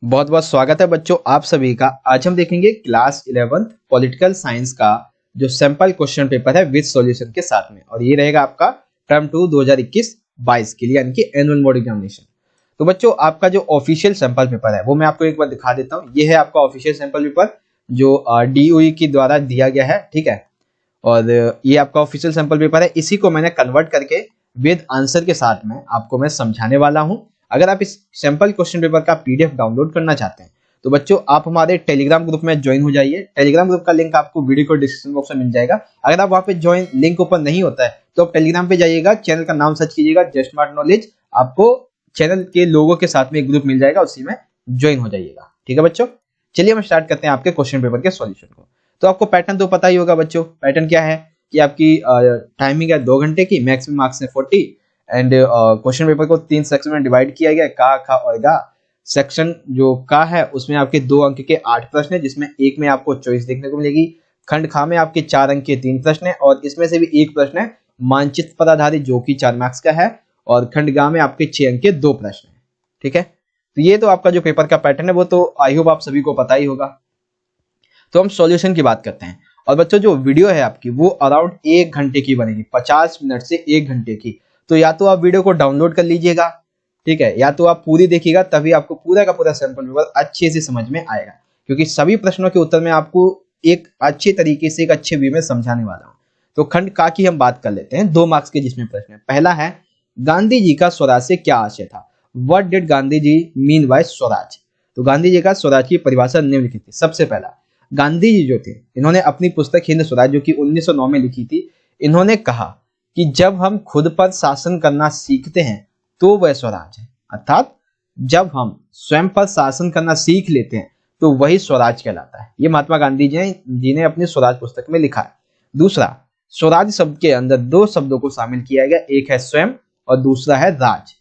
बहुत बहुत स्वागत है बच्चों आप सभी का। आज हम देखेंगे क्लास 11th पॉलिटिकल साइंस का जो सैंपल क्वेश्चन पेपर है विद सॉल्यूशन के साथ में, और ये रहेगा आपका टर्म 2 2021-22 के लिए, यानी कि एनुअल बोर्ड एग्जामिनेशन। तो बच्चों आपका जो ऑफिशियल सैंपल पेपर है वो मैं आपको एक बार दिखा देता हूँ। ये है आपका ऑफिशियल सैंपल पेपर जो DOE के द्वारा दिया गया है, ठीक है। और ये आपका ऑफिशियल सैंपल पेपर है, इसी को मैंने कन्वर्ट करके विद आंसर के साथ में आपको मैं समझाने वाला हूं। अगर आप इस सैंपल क्वेश्चन पेपर का PDF डाउनलोड करना चाहते हैं तो बच्चों आप हमारे टेलीग्राम ग्रुप में ज्वाइन हो जाइए। टेलीग्राम ग्रुप का लिंक आपको वीडियो को डिस्क्रिप्शन बॉक्स में मिल जाएगा। अगर आप वहां पे ज्वाइन लिंक ओपन नहीं होता है तो आप टेलीग्राम पे जाइएगा, चैनल का नाम सर्च कीजिएगा जस्ट स्मार्ट नॉलेज, आपको चैनल के लोगों के साथ में एक ग्रुप मिल जाएगा, उसी में ज्वाइन हो जाइएगा। ठीक है बच्चों, चलिए हम स्टार्ट करते हैं आपके क्वेश्चन पेपर के सॉल्यूशन को। तो आपको पैटर्न तो पता ही होगा बच्चों। पैटर्न क्या है कि आपकी टाइमिंग है 2 घंटे की, मैक्सिमम मार्क्स है 40, एंड क्वेश्चन पेपर को 3 सेक्शन में डिवाइड किया गया, का, खा और गा। सेक्शन जो का है उसमें आपके 2 अंक के 8 प्रश्न है, जिसमें एक में आपको चॉइस देखने को मिलेगी। खंड खा में आपके 4 अंक के 3 प्रश्न है, और इसमें से भी एक प्रश्न है मानचित्र पर आधारित जो कि 4 मार्क्स का है, और खंड गा में आपके 6 अंक के 2 प्रश्न है। ठीक है, तो ये तो आपका जो पेपर का पैटर्न है वो तो आई होप आप सभी को पता ही होगा। तो हम सॉल्यूशन की बात करते हैं। और बच्चों जो वीडियो है आपकी वो अराउंड 1 घंटे की बनेगी, 50 मिनट से 1 घंटे की। तो या तो आप वीडियो को डाउनलोड कर लीजिएगा, ठीक है, या तो आप पूरी देखिएगा, तभी आपको पूरा का पूरा सैंपल पेपर अच्छे से समझ में आएगा, क्योंकि सभी प्रश्नों के उत्तर में आपको एक अच्छे तरीके से एक अच्छे वे में समझाने वाला हूं। तो खंड का की हम बात कर लेते हैं, 2 मार्क्स के जिसमें प्रश्न है। पहला है गांधी जी का स्वराज से क्या आशय था। What did Gandhi ji mean by swaraj. तो गांधी जी का स्वराज की परिभाषा निम्नलिखित थी। सबसे पहला, गांधी जी जो थे इन्होंने अपनी पुस्तक हिंद स्वराज जो कि 1909 में लिखी थी, इन्होंने कहा कि जब हम खुद पर शासन करना सीखते हैं तो वह स्वराज है। अर्थात जब हम स्वयं पर शासन करना सीख लेते हैं तो वही स्वराज कहलाता है। ये महात्मा गांधी जी ने अपनी स्वराज पुस्तक में लिखा है। दूसरा, स्वराज शब्द के अंदर 2 शब्दों को शामिल किया गया, एक है स्वयं और दूसरा है राज।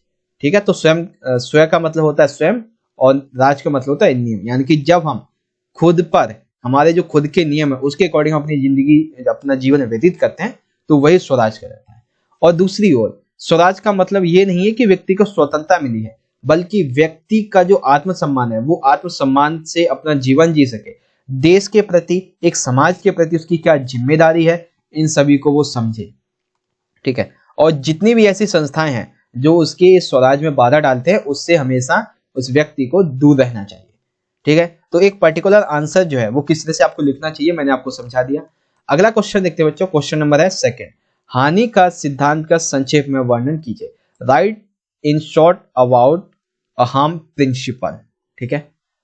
ठीक है, तो स्वयं का मतलब होता है स्वयं, और राज का मतलब होता है नियम, यानी कि जब हम खुद पर, हमारे जो खुद के नियम है उसके अकॉर्डिंग अपनी जिंदगी अपना जीवन व्यतीत करते हैं तो वही स्वराज कहलाता है। और दूसरी ओर स्वराज का मतलब ये नहीं है कि व्यक्ति को स्वतंत्रता मिली है, बल्कि व्यक्ति का जो आत्मसम्मान है वो आत्मसम्मान से अपना जीवन जी सके, देश के प्रति, एक समाज के प्रति उसकी क्या जिम्मेदारी है, इन सभी को वो समझे। ठीक है, और जितनी भी ऐसी संस्थाएं हैं जो उसके स्वराज में बाधा डालते हैं उससे हमेशा उस व्यक्ति को दूर रहना चाहिए। ठीक है, तो एक पर्टिकुलर आंसर जो है वो किस तरह से आपको लिखना चाहिए मैंने आपको समझा दिया। अगला क्वेश्चन देखते हैं बच्चों। क्वेश्चन नंबर है 2, हानि का सिद्धांत का संक्षेप में वर्णन कीजिए। Right in short about a harm principal. ठीक है,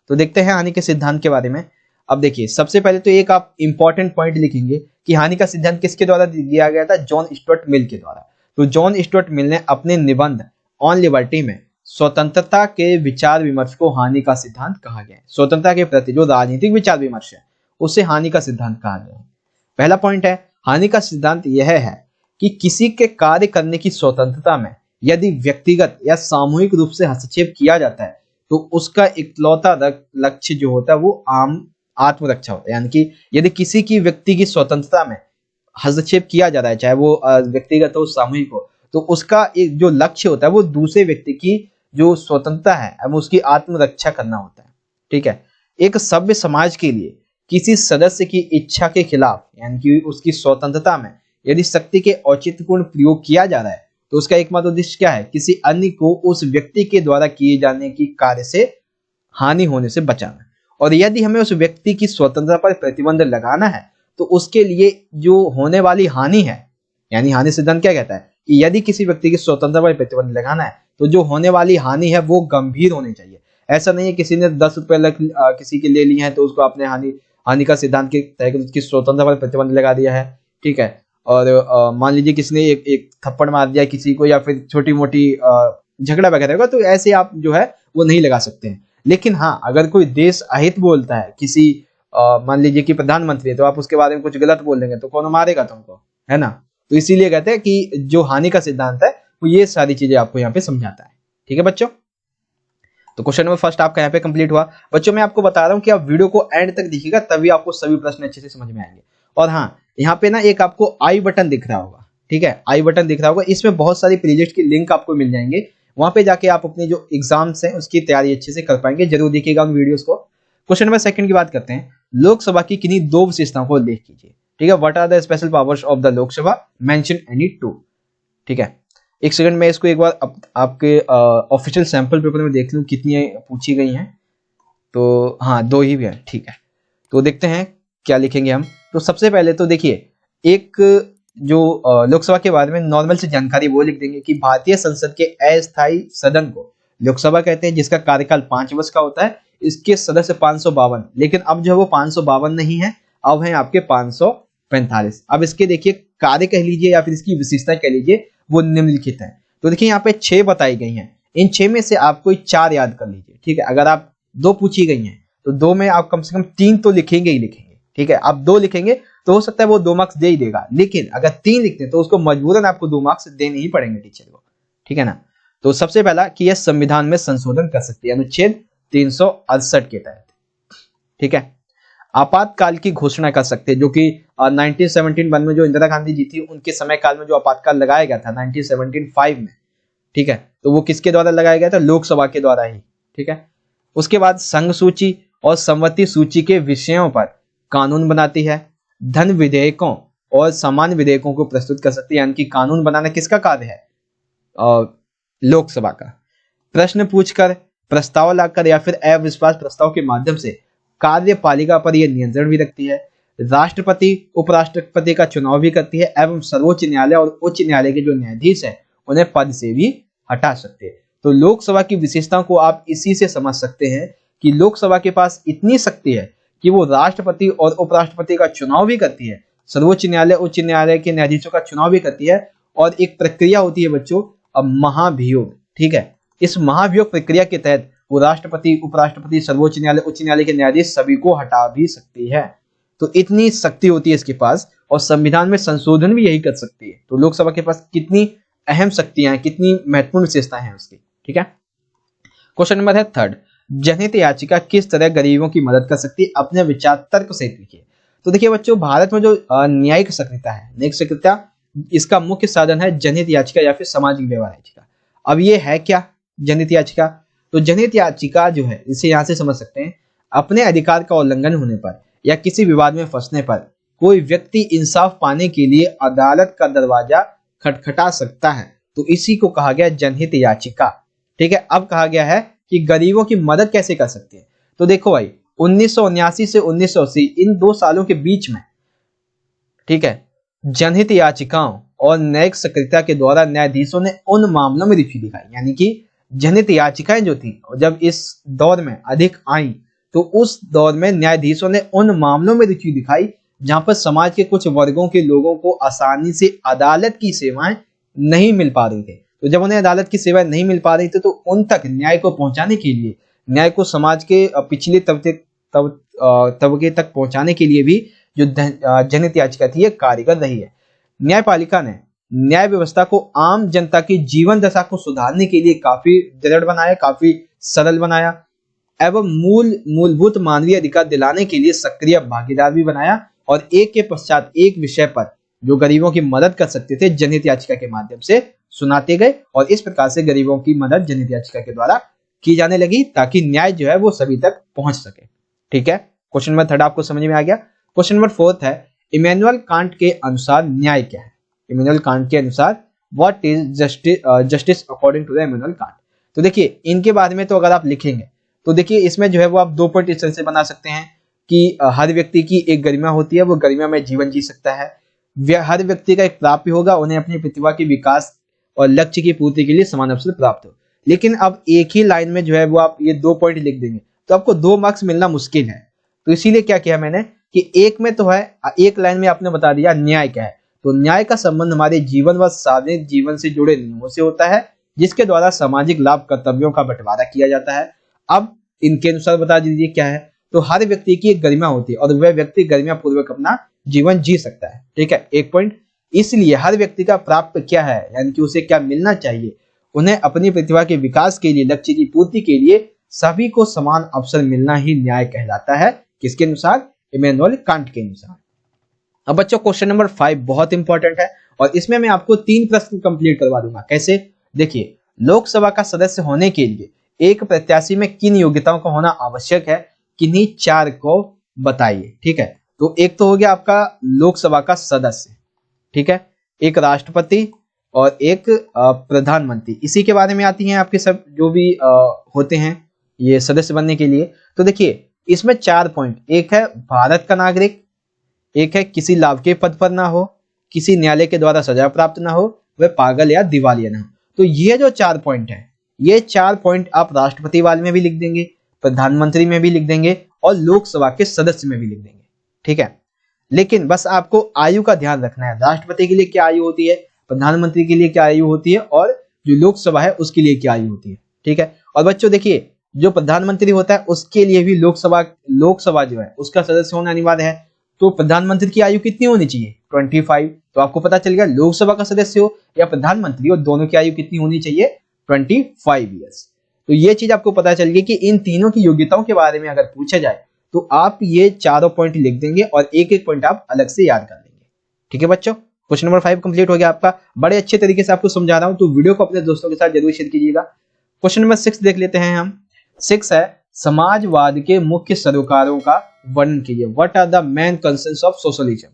तो देखते हैं हानि के सिद्धांत के बारे में। अब देखिए, सबसे पहले तो एक आप इंपॉर्टेंट पॉइंट लिखेंगे कि हानि का सिद्धांत किसके द्वारा दिया गया था, जॉन स्टुअर्ट मिल के द्वारा। तो जॉन स्टुअर्ट मिल ने अपने निबंध ऑन लिबर्टी में स्वतंत्रता के विचार विमर्श को हानि का सिद्धांत कहा गया है। स्वतंत्रता के प्रति जो राजनीतिक विचार विमर्श है उसे हानि का सिद्धांत कहा गया है। पहला पॉइंट है, हानि का सिद्धांत यह है कि किसी के कार्य करने की स्वतंत्रता में यदि व्यक्तिगत या सामूहिक रूप से हस्तक्षेप किया जाता है तो उसका इकलौता लक्ष्य जो होता है वो आत्मरक्षा होता है। यानी कि यदि किसी की व्यक्ति की स्वतंत्रता में हस्तक्षेप किया जा रहा है, चाहे वो व्यक्तिगत हो सामूहिक हो, तो उसका एक जो लक्ष्य होता है वो दूसरे व्यक्ति की जो स्वतंत्रता है अब उसकी आत्मरक्षा करना होता है। ठीक है, एक सभ्य समाज के लिए किसी सदस्य की इच्छा के खिलाफ, यानी कि उसकी स्वतंत्रता में यदि शक्ति के औचित्यपूर्ण प्रयोग किया जा रहा है तो उसका एकमात्र उद्देश्य क्या है, किसी अन्य को उस व्यक्ति के द्वारा किए जाने की कार्य से हानि होने से बचाना। और यदि हमें उस व्यक्ति की स्वतंत्रता पर प्रतिबंध लगाना है तो उसके लिए जो होने वाली हानि है, यानी हानि सिद्धांत क्या कहता है कि यदि किसी व्यक्ति की स्वतंत्रता पर प्रतिबंध लगाना है तो जो होने वाली हानि है वो गंभीर होनी चाहिए। ऐसा नहीं है किसी ने 10 रुपए किसी के ले लिए हैं तो उसको आपने हानि का सिद्धांत के तहत उसकी स्वतंत्रता पर प्रतिबंध लगा दिया है। ठीक है, और मान लीजिए किसी ने एक थप्पड़ मार दिया किसी को, या फिर छोटी मोटी झगड़ा वगैरह होगा, तो ऐसे आप जो है वो नहीं लगा सकते हैं। लेकिन हाँ, अगर कोई देश अहित बोलता है, किसी मान लीजिए कि प्रधानमंत्री है, तो आप उसके बारे में कुछ गलत बोल देंगे तो कौन मारेगा तुमको, है ना। तो इसीलिए कहते हैं कि जो हानि का सिद्धांत है वो ये सारी चीजें आपको यहाँ पे समझाता है। ठीक है बच्चों, तो क्वेश्चन नंबर 1 आपका यहाँ पे कंप्लीट हुआ। बच्चों मैं आपको बता रहा हूँ कि आप वीडियो को एंड तक देखिएगा, तभी आपको सभी प्रश्न अच्छे से समझ में आएंगे। और हाँ, यहाँ पे ना एक आपको आई बटन दिख रहा होगा, ठीक है, आई बटन दिख रहा होगा, इसमें बहुत सारी प्लेलिस्ट की लिंक आपको मिल जाएंगे। वहां पे जाके आप अपने जो एग्जाम्स हैं उसकी तैयारी अच्छे से कर पाएंगे। जरूर देखिएगा उन वीडियोस को। क्वेश्चन नंबर सेकंड की बात करते हैं। लोकसभा की किन्हीं दो विशेषताओं को उल्लेख कीजिए। ठीक है, what are the special powers of the Lok Sabha, mention any two. ठीक है, एक सेकंड में इसको एक बार आपके ऑफिशियल सैंपल पेपर में देख लूं कितनी पूछी गई हैं। तो हाँ, दो ही है। ठीक है, तो देखते हैं क्या लिखेंगे हम। तो सबसे पहले तो देखिए, एक जो लोकसभा के बारे में नॉर्मल से जानकारी वो लिख देंगे कि भारतीय संसद के अस्थायी सदन को लोकसभा कहते हैं, जिसका कार्यकाल 5 वर्ष का होता है। इसके सदस्य 552, लेकिन अब जो है वो 552 नहीं है, अब है आपके 545। अब इसके देखिए कार्य कह लीजिए या फिर इसकी विशेषता कह लीजिए, वो निम्नलिखित है। तो देखिए यहाँ पे 6 बताई गई हैं, इन 6 में से आप कोई 4 याद कर लीजिए। ठीक है, अगर आप 2 पूछी गई हैं तो 2 में आप कम से कम 3 तो लिखेंगे ही लिखेंगे। ठीक है, आप 2 लिखेंगे तो हो सकता है वो 2 मार्क्स दे ही देगा, लेकिन अगर 3 लिखते हैं तो उसको मजबूरन आपको 2 मार्क्स देने ही पड़ेंगे टीचर को। ठीक है ना। तो सबसे पहला कि यह संविधान में संशोधन कर सकती है अनुच्छेद 368 के तहत। ठीक है, आपातकाल की घोषणा कर सकते हैं, जो कि 1971 में जो इंदिरा गांधी जी थी उनके समय काल में जो आपातकाल लगाया गया था 1975 में। ठीक है, तो वो किसके द्वारा लगाया गया था, लोकसभा के द्वारा ही। ठीक है, उसके बाद संघ सूची और संवती सूची के विषयों पर कानून बनाती है। धन विधेयकों और सामान्य विधेयकों को प्रस्तुत कर सकती है, यानी कि कानून बनाना किसका कार्य है, लोकसभा का। प्रश्न पूछकर, प्रस्ताव लाकर या फिर अविश्वास प्रस्ताव के माध्यम से कार्यपालिका पर यह नियंत्रण भी रखती है। राष्ट्रपति उपराष्ट्रपति का चुनाव भी करती है एवं सर्वोच्च न्यायालय और उच्च न्यायालय के जो न्यायाधीश है उन्हें पद से भी हटा सकते हैं। तो लोकसभा की विशेषताओं को आप इसी से समझ सकते हैं कि लोकसभा के पास इतनी शक्ति है कि वो राष्ट्रपति और उपराष्ट्रपति का चुनाव भी करती है, सर्वोच्च न्यायालय उच्च न्यायालय के न्यायाधीशों का चुनाव भी करती है, और एक प्रक्रिया होती है बच्चों, अब महाभियोग। ठीक है, इस महाभियोग प्रक्रिया के तहत वो राष्ट्रपति उपराष्ट्रपति सर्वोच्च न्यायालय उच्च न्यायालय के न्यायाधीश सभी को हटा भी सकती है। तो इतनी शक्ति होती है इसके पास, और संविधान में संशोधन भी यही कर सकती है। तो लोकसभा के पास कितनी अहम शक्तियां हैं, कितनी महत्वपूर्ण विशेषताएं हैं उसकी। ठीक है, क्वेश्चन नंबर है थर्ड। जनहित याचिका किस तरह गरीबों की मदद कर सकती है, अपने विचार तर्क से लिखिए। तो देखिए बच्चों, भारत में जो न्यायिक सक्रियता है, न्यायिक सक्रियता, इसका मुख्य साधन है जनहित याचिका या फिर सामाजिक व्यवहार याचिका। अब ये है क्या जनहित याचिका? तो जनहित याचिका जो है, इसे यहां से समझ सकते हैं, अपने अधिकार का उल्लंघन होने पर या किसी विवाद में फंसने पर कोई व्यक्ति इंसाफ पाने के लिए अदालत का दरवाजा खटखटा सकता है, तो इसी को कहा गया जनहित याचिका। ठीक है, अब कहा गया है कि गरीबों की मदद कैसे कर सकते हैं। तो देखो भाई, 1979 से 1980 इन 2 सालों के बीच में, ठीक है, जनहित याचिकाओं और न्यायिक सक्रियता के द्वारा न्यायाधीशों ने उन मामलों में रुचि दिखाई, यानी कि जनहित याचिकाएं जो थी जब इस दौर में अधिक आई, तो उस दौर में न्यायाधीशों ने उन मामलों में रुचि दिखाई जहां पर समाज के कुछ वर्गों के लोगों को आसानी से अदालत की सेवाएं नहीं मिल पा रही थी। तो जब उन्हें अदालत की सेवाएं नहीं मिल पा रही थी, तो उन तक न्याय को पहुंचाने के लिए, न्याय को समाज के पिछले तबके तक पहुंचाने के लिए भी जो जनहित याचिका थी, ये कारगर रही है। न्यायपालिका ने न्याय व्यवस्था को आम जनता की जीवन दशा को सुधारने के लिए काफी दृढ़ बनाया, काफी सरल बनाया, एवं मूलभूत मानवीय अधिकार दिलाने के लिए सक्रिय भागीदार भी बनाया, और एक के पश्चात एक विषय पर जो गरीबों की मदद कर सकते थे जनहित याचिका के माध्यम से सुनाते गए, और इस प्रकार से गरीबों की मदद जनहित याचिका के द्वारा की जाने लगी, ताकि न्याय जो है वो सभी तक पहुंच सके। ठीक है, क्वेश्चन नंबर थर्ड आपको समझ में आ गया। क्वेश्चन नंबर फोर्थ है, इमैनुअल कांट के अनुसार न्याय क्या है। इमैनुअल कांट के अनुसार what is justice according to the Immanuel Kant. तो देखिए इनके बारे में तो अगर आप लिखेंगे तो देखिए इसमें जो है वो आप 2 पॉइंट इस तरह से बना सकते हैं कि हर व्यक्ति की एक गरिमा होती है, वो गरिमा में जीवन जी सकता है। हर व्यक्ति का एक प्राप्य होगा, उन्हें अपनी प्रतिभा के विकास और लक्ष्य की पूर्ति के लिए समान अवसर प्राप्त हो। लेकिन अब एक ही लाइन में जो है वो आप ये 2 पॉइंट लिख देंगे तो आपको 2 मार्क्स मिलना मुश्किल है। तो इसीलिए क्या किया मैंने कि एक में तो है, एक लाइन में आपने बता दिया न्याय क्या है। तो न्याय का संबंध हमारे जीवन व सार्वजनिक जीवन से जुड़े नियमों से होता है, जिसके द्वारा सामाजिक लाभ कर्तव्यों का बंटवारा किया जाता है। अब इनके अनुसार बता दीजिए क्या है। तो हर व्यक्ति की एक गरिमा होती है और वह व्यक्ति गरिमा पूर्वक अपना जीवन जी सकता है। ठीक है, एक पॉइंट। इसलिए हर व्यक्ति का प्राप्य क्या है, यानी कि उसे क्या मिलना चाहिए, उन्हें अपनी प्रतिभा के विकास के लिए, लक्ष्य की पूर्ति के लिए सभी को समान अवसर मिलना ही न्याय कहलाता है। किसके अनुसार? इमैनुअल कांट के अनुसार। अब बच्चों क्वेश्चन नंबर 5 बहुत इंपॉर्टेंट है और इसमें मैं आपको 3 प्रश्न कंप्लीट करवा दूंगा। कैसे? देखिए लोकसभा का सदस्य होने के लिए एक प्रत्याशी में किन योग्यताओं का होना आवश्यक है, किन्हीं 4 को बताइए। ठीक है, तो एक तो हो गया आपका लोकसभा का सदस्य, ठीक है, एक राष्ट्रपति और एक प्रधानमंत्री, इसी के बारे में आती हैं आपके सब जो भी होते हैं ये सदस्य बनने के लिए। तो देखिए इसमें 4 पॉइंट, एक है भारत का नागरिक, एक है किसी लाभ के पद पर ना हो, किसी न्यायालय के द्वारा सजा प्राप्त ना हो, वह पागल या दिवालिया ना हो। तो ये जो 4 पॉइंट है, ये 4 पॉइंट आप राष्ट्रपति वाले में भी लिख देंगे, प्रधानमंत्री में भी लिख देंगे और लोकसभा के सदस्य में भी लिख देंगे। ठीक है, लेकिन बस आपको आयु का ध्यान रखना है, राष्ट्रपति के लिए क्या आयु होती है, प्रधानमंत्री के लिए क्या आयु होती है और जो लोकसभा है उसके लिए क्या आयु होती है। ठीक है, और बच्चों देखिए जो प्रधानमंत्री होता है उसके लिए भी लोकसभा जो है उसका सदस्य होना अनिवार्य है। तो प्रधानमंत्री की आयु कितनी होनी चाहिए, 25। तो आपको पता चल गया लोकसभा का सदस्य हो या प्रधानमंत्री हो, दोनों की आयु कितनी होनी चाहिए, 25 ईयर्स। तो ये चीज आपको पता चल गई कि इन तीनों की योग्यताओं के बारे में अगर पूछा जाए तो आप ये चारों पॉइंट लिख देंगे और एक एक पॉइंट आप अलग से याद कर लेंगे। ठीक है बच्चों, क्वेश्चन नंबर 5 कंप्लीट हो गया आपका। बड़े अच्छे तरीके से आपको समझा रहा हूं, तो वीडियो को अपने दोस्तों के साथ जरूर शेयर कीजिएगा। क्वेश्चन नंबर 6 देख लेते हैं हम। 6 है समाजवाद के मुख्य सरोकारों का वर्णन कीजिए। What are the main concerns of socialism.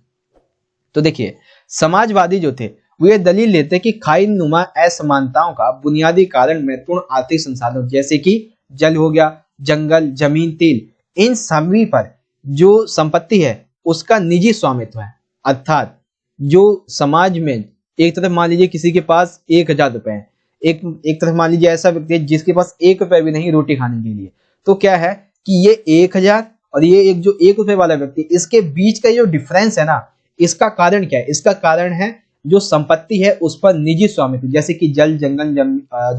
तो देखिए समाजवादी जो थे वो ये दलील लेते कि खाई नुमा असमानताओं का बुनियादी कारण महत्वपूर्ण आर्थिक संसाधन जैसे कि जल हो गया, जंगल, जमीन, तेल, इन सभी पर जो संपत्ति है उसका निजी स्वामित्व है। अर्थात जो समाज में एक तरफ मान लीजिए किसी के पास 1000 रुपए है, एक तरफ मान लीजिए ऐसा व्यक्ति है जिसके पास 1 रुपए भी नहीं रोटी खाने के लिए, तो क्या है कि ये 1000 और ये एक जो 1 रुपए वाला व्यक्ति, इसके बीच का जो डिफरेंस है ना, इसका कारण क्या है, इसका कारण है जो संपत्ति है उस पर निजी स्वामित्व, जैसे कि जल, जंगल,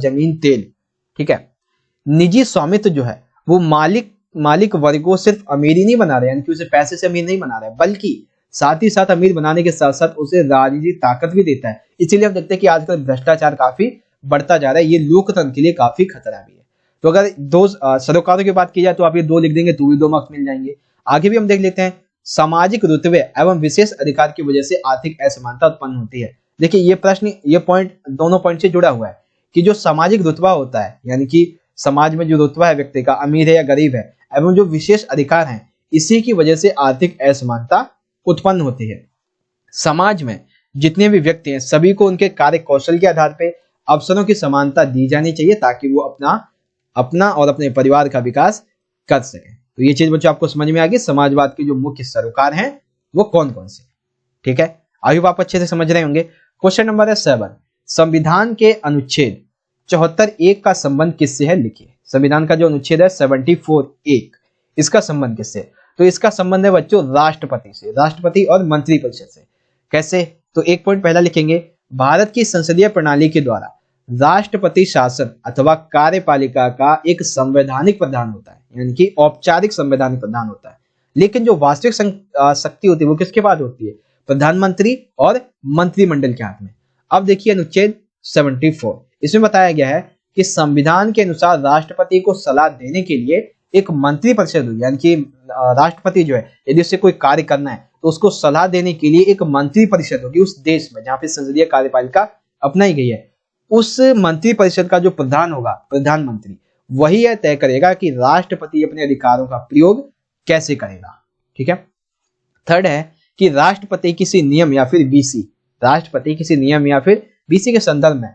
जमीन, तेल। ठीक है, निजी स्वामित्व जो है वो मालिक वर्ग को सिर्फ अमीर ही नहीं बना रहे, यानी कि उसे पैसे से अमीर नहीं बना रहे, बल्कि साथ ही साथ अमीर बनाने के साथ साथ उसे राजनीतिक ताकत भी देता है। इसीलिए हम देखते हैं कि आजकल भ्रष्टाचार काफी बढ़ता जा रहा है, ये लोकतंत्र के लिए काफी खतरा भी है। तो अगर दो सरोकारों की बात की जाए तो आप ये 2 लिख देंगे तो भी 2 मार्क्स मिल जाएंगे। आगे भी हम देख लेते हैं। सामाजिक रुतबे एवं विशेष अधिकार की वजह से आर्थिक असमानता उत्पन्न होती है। देखिए ये प्रश्न, ये पॉइंट दोनों पॉइंट से जुड़ा हुआ है कि जो सामाजिक रुतबा होता है, यानी कि समाज में जो रुतबा है व्यक्ति का, अमीर है या गरीब है, एवं जो विशेष अधिकार हैं, इसी की वजह से आर्थिक असमानता उत्पन्न होती है। समाज में जितने भी व्यक्ति हैं सभी को उनके कार्य कौशल के आधार पर अवसरों की समानता दी जानी चाहिए ताकि वो अपना और अपने परिवार का विकास कर सके। तो ये चीज बच्चों आपको समझ में आ गई, समाजवाद के जो मुख्य सरोकार हैं वो कौन कौन से। ठीक है, आई होप आप अच्छे से समझ रहे होंगे। क्वेश्चन नंबर है 7, संविधान के अनुच्छेद 74(1) का संबंध किससे है, लिखिए। संविधान का जो अनुच्छेद है 74(1), इसका संबंध किससे? तो इसका संबंध है बच्चों राष्ट्रपति से, राष्ट्रपति और मंत्रिपरिषद से। कैसे? तो एक पॉइंट पहला लिखेंगे, भारत की संसदीय प्रणाली के द्वारा राष्ट्रपति शासन अथवा कार्यपालिका का एक संवैधानिक प्रधान होता है, यानी कि औपचारिक संवैधानिक प्रधान होता है। लेकिन जो वास्तविक शक्ति होती है वो किसके पास होती है? प्रधानमंत्री और मंत्रिमंडल के हाथ में। अब देखिए अनुच्छेद 74, इसमें बताया गया है कि संविधान के अनुसार राष्ट्रपति को सलाह देने के लिए एक मंत्रिपरिषद, यानी कि राष्ट्रपति जो है यदि उससे कोई कार्य करना है तो उसको सलाह देने के लिए एक मंत्रिपरिषद होगी उस देश में जहां पे संसदीय कार्यपालिका अपनाई गई है। उस मंत्रिपरिषद का जो प्रधान होगा, प्रधानमंत्री, वही यह तय करेगा कि राष्ट्रपति अपने अधिकारों का प्रयोग कैसे करेगा। ठीक है। थर्ड है कि राष्ट्रपति किसी नियम या फिर बीसी के संदर्भ में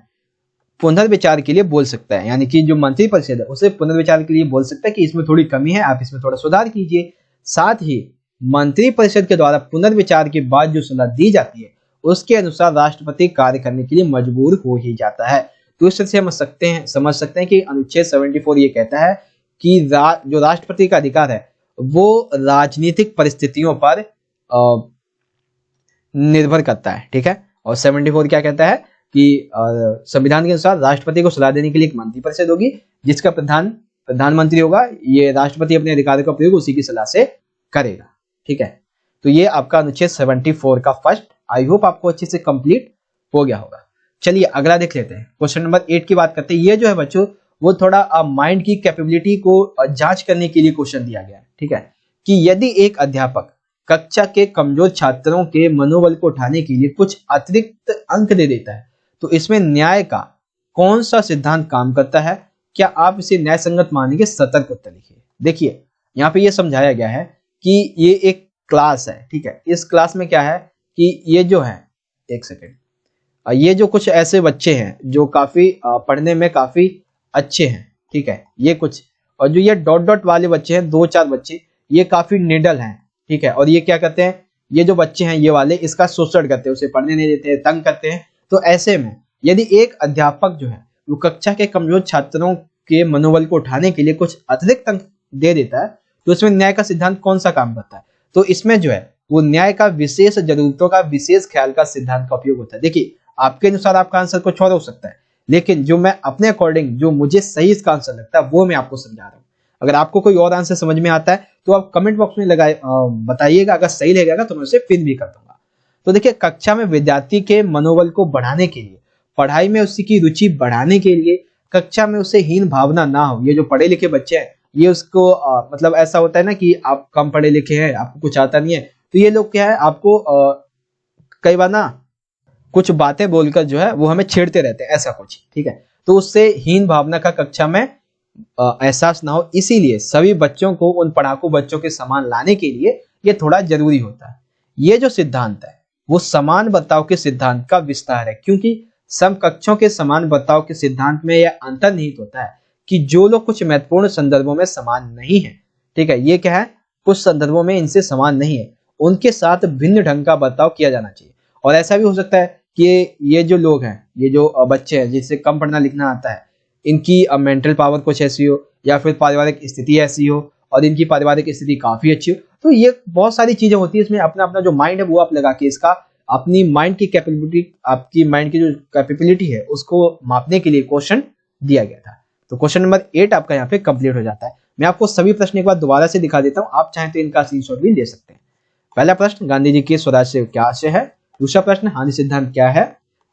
पुनर्विचार के लिए बोल सकता है, यानी कि जो मंत्रिपरिषद है उसे पुनर्विचार के लिए बोल सकता है कि इसमें थोड़ी कमी है, आप इसमें थोड़ा सुधार कीजिए। साथ ही मंत्रिपरिषद के द्वारा पुनर्विचार के बाद जो सलाह दी जाती है उसके अनुसार राष्ट्रपति कार्य करने के लिए मजबूर हो ही जाता है। तो इस तरह से हम समझ सकते हैं कि अनुच्छेद 74 ये कहता है कि जो राष्ट्रपति का अधिकार है वो राजनीतिक परिस्थितियों पर निर्भर करता है। ठीक है, और 74 क्या कहता है कि संविधान के अनुसार राष्ट्रपति को सलाह देने के लिए एक मंत्रिपरिषद होगी जिसका प्रधानमंत्री होगा। ये राष्ट्रपति अपने अधिकारों का प्रयोग उसी की सलाह से करेगा। ठीक है, तो ये आपका अनुच्छेद 74 का फर्स्ट, आई होप आपको अच्छे से कंप्लीट हो गया होगा। चलिए अगला देख लेते हैं। क्वेश्चन नंबर 8 की बात करते हैं। ये जो है बच्चों वो थोड़ा माइंड की कैपेबिलिटी को जांच करने के लिए क्वेश्चन दिया गया है। ठीक है, कि यदि एक अध्यापक कक्षा के कमजोर छात्रों के मनोबल को उठाने के लिए कुछ अतिरिक्त अंक दे देता है तो इसमें न्याय का कौन सा सिद्धांत काम करता है, क्या आप इसे न्याय संगत मानेंगे? सतर्क उत्तर लिखिए। देखिए यहाँ पे ये समझाया गया है कि ये एक क्लास है, ठीक है। इस क्लास में क्या है कि ये जो है, एक सेकेंड, ये जो कुछ ऐसे बच्चे हैं जो काफी पढ़ने में काफी अच्छे हैं, ठीक है, ये कुछ, और जो ये डॉट डॉट वाले बच्चे हैं, 2-4 बच्चे, ये काफी निडल हैं, ठीक है। और ये क्या करते हैं, ये जो बच्चे हैं ये वाले, इसका शोषण करते हैं, उसे पढ़ने नहीं देते हैं, तंग करते हैं। तो ऐसे में यदि एक अध्यापक जो है वो कक्षा के कमजोर छात्रों के मनोबल को उठाने के लिए कुछ अतिरिक्त अंक दे देता है, तो इसमें न्याय का सिद्धांत कौन सा काम करता है? तो इसमें जो है वो न्याय का विशेष जरूरतों का विशेष ख्याल का सिद्धांत का उपयोग होता है। देखिए आपके अनुसार आपका आंसर कुछ और हो सकता है, लेकिन जो मैं अपने अकॉर्डिंग जो मुझे सही इसका आंसर लगता है वो मैं आपको समझा रहा हूँ। अगर आपको कोई और आंसर समझ में आता है तो आप कमेंट बॉक्स में लगाए बताइएगा, अगर सही लगेगा तो मैं उसे पिन भी कर दूंगा। तो देखिए कक्षा में विद्यार्थी के मनोबल को बढ़ाने के लिए, पढ़ाई में उसकी रुचि बढ़ाने के लिए, कक्षा में उसे हीन भावना ना हो। ये जो पढ़े लिखे बच्चे हैं ये उसको मतलब ऐसा होता है ना कि आप कम पढ़े लिखे हैं, आपको कुछ आता नहीं है, तो ये लोग क्या है आपको कई बार ना कुछ बातें बोलकर जो है वो हमें छेड़ते रहते हैं, ऐसा कुछ, ठीक है। तो उससे हीन भावना का कक्षा में एहसास ना हो, इसीलिए सभी बच्चों को उन पढ़ाकू बच्चों के समान लाने के लिए ये थोड़ा जरूरी होता है। ये जो सिद्धांत है वो समान बर्ताव के सिद्धांत का विस्तार है, क्योंकि समकक्षों के समान बर्ताव के सिद्धांत में यह अंतर्निहित होता है कि जो लोग कुछ महत्वपूर्ण संदर्भों में समान नहीं है, ठीक है, ये क्या है, कुछ संदर्भों में इनसे समान नहीं है, उनके साथ भिन्न ढंग का बर्ताव किया जाना चाहिए। और ऐसा भी हो सकता है कि ये जो लोग हैं, ये जो बच्चे हैं जिससे कम पढ़ना लिखना आता है, इनकी मेंटल पावर कुछ ऐसी हो, या फिर पारिवारिक स्थिति ऐसी हो, और इनकी पारिवारिक स्थिति काफी अच्छी हो, तो ये बहुत सारी चीजें होती है। इसमें अपना अपना जो माइंड है वो आप लगा के इसका अपनी माइंड की कैपेबिलिटी, आपकी माइंड की जो कैपेबिलिटी है उसको मापने के लिए क्वेश्चन दिया गया था। तो क्वेश्चन नंबर 8 आपका यहाँ पे कंप्लीट हो जाता है। मैं आपको सभी प्रश्न एक बार दोबारा से दिखा देता हूँ, आप चाहें तो इनका स्क्रीनशॉट भी ले सकते हैं। पहला प्रश्न, गांधी जी के स्वराज से क्या आशय है? दूसरा प्रश्न, हानि सिद्धांत क्या है?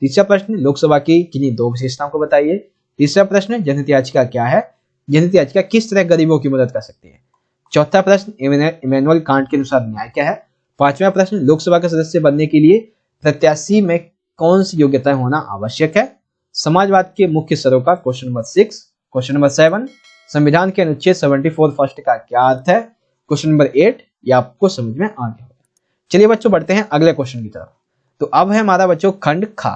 तीसरा प्रश्न, लोकसभा की किन्हीं 2 विशेषताओं को बताइए। तीसरा प्रश्न, जनहित याचिका क्या है? जनहित याचिका किस तरह गरीबों की मदद कर सकती है? चौथा प्रश्न, इमैनुअल कांट के अनुसार न्याय क्या है? पांचवा प्रश्न, लोकसभा के सदस्य बनने के लिए प्रत्याशी में कौन सी योग्यताएं होना आवश्यक है? समाजवाद के मुख्य सरोकार, क्वेश्चन नंबर 6। क्वेश्चन नंबर 7, संविधान के अनुच्छेद 74 फर्स्ट का क्या अर्थ है? क्वेश्चन नंबर 8, ये आपको समझ में आ गया होगा। चलिए बच्चों बढ़ते हैं अगले क्वेश्चन की तरफ। तो अब है हमारा बच्चों खंड खा।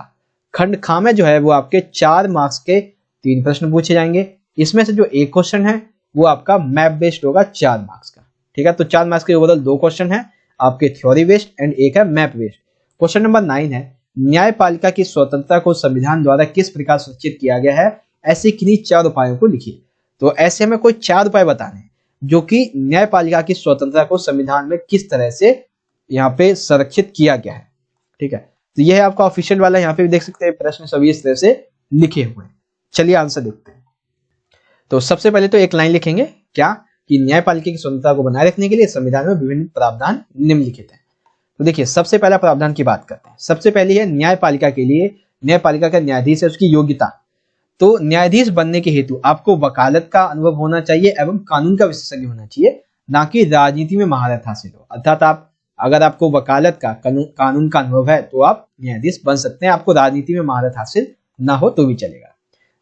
खंड खा में जो है वो आपके 4 मार्क्स के 3 प्रश्न पूछे जाएंगे। इसमें से जो एक क्वेश्चन है वो आपका मैप बेस्ड होगा 4 मार्क्स का, ठीक है। तो 4 मार्क्स के ओवरऑल 2 क्वेश्चन है आपके थ्योरी बेस्ड एंड एक है मैप बेस्ड। क्वेश्चन नंबर 9 है, न्यायपालिका की स्वतंत्रता को संविधान द्वारा किस प्रकार सुनिश्चित किया गया है? ऐसे किन्हीं 4 उपायों को लिखिए। तो ऐसे में कोई 4 उपाय बताने जो कि न्यायपालिका की स्वतंत्रता को संविधान में किस तरह से यहाँ पे संरक्षित किया गया है, ठीक है। तो यह है आपका ऑफिशियल वाला, यहाँ पे भी देख सकते हैं प्रश्न सभी इस तरह से लिखे हुए हैं। चलिए आंसर देखते हैं। तो सबसे पहले तो एक लाइन लिखेंगे क्या, कि न्यायपालिका की स्वतंत्रता को बनाए रखने के लिए संविधान में विभिन्न प्रावधान निम्नलिखित हैं। तो देखिए सबसे पहला प्रावधान की बात करते हैं। सबसे पहली है न्यायपालिका के लिए, न्यायपालिका का न्यायाधीश है उसकी योग्यता। तो न्यायाधीश बनने के हेतु आपको वकालत का अनुभव होना चाहिए एवं कानून का विशेषज्ञ होना चाहिए, ना कि राजनीति में महारत हासिल हो। अर्थात आप अगर आपको वकालत का कानून का अनुभव है तो आप न्यायाधीश बन सकते हैं, आपको राजनीति में महारत हासिल ना हो तो भी चलेगा।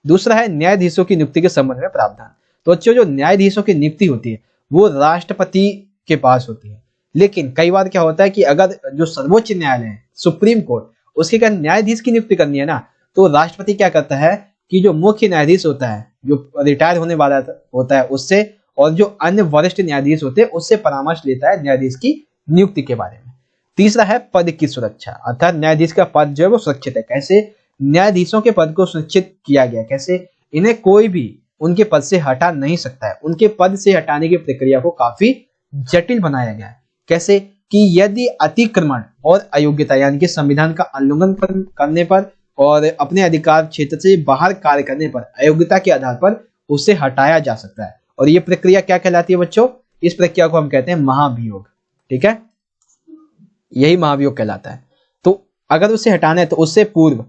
दूसरा है न्यायाधीशों की नियुक्ति के संबंध में प्रावधान। तो बच्चों जो न्यायाधीशों की नियुक्ति होती है वो राष्ट्रपति के पास होती है, लेकिन कई बार क्या होता है कि अगर जो सर्वोच्च न्यायालय है, सुप्रीम कोर्ट, उसके क्या न्यायाधीश की नियुक्ति करनी है ना, तो राष्ट्रपति क्या करता है कि जो मुख्य न्यायाधीश होता है, जो रिटायर होने वाला होता है उससे, और जो अन्य वरिष्ठ न्यायाधीश होते हैं उससे परामर्श लेता है न्यायाधीश की नियुक्ति के बारे में। तीसरा है पद की सुरक्षा, अर्थात न्यायाधीश का पद जो है वो सुरक्षित है। कैसे? न्यायाधीशों के पद को सुनिश्चित किया गया, कैसे? इन्हें कोई भी उनके पद से हटा नहीं सकता है। उनके पद से हटाने की प्रक्रिया को काफी जटिल बनाया गया है। कैसे? कि यदि अतिक्रमण और अयोग्यता यानी कि संविधान का उल्लंघन करने पर और अपने अधिकार क्षेत्र से बाहर कार्य करने पर अयोग्यता के आधार पर उसे हटाया जा सकता है। और ये प्रक्रिया क्या कहलाती है बच्चों? इस प्रक्रिया को हम कहते हैं महाभियोग, ठीक है, यही महाभियोग कहलाता है। तो अगर उसे हटाना है तो उससे पूर्व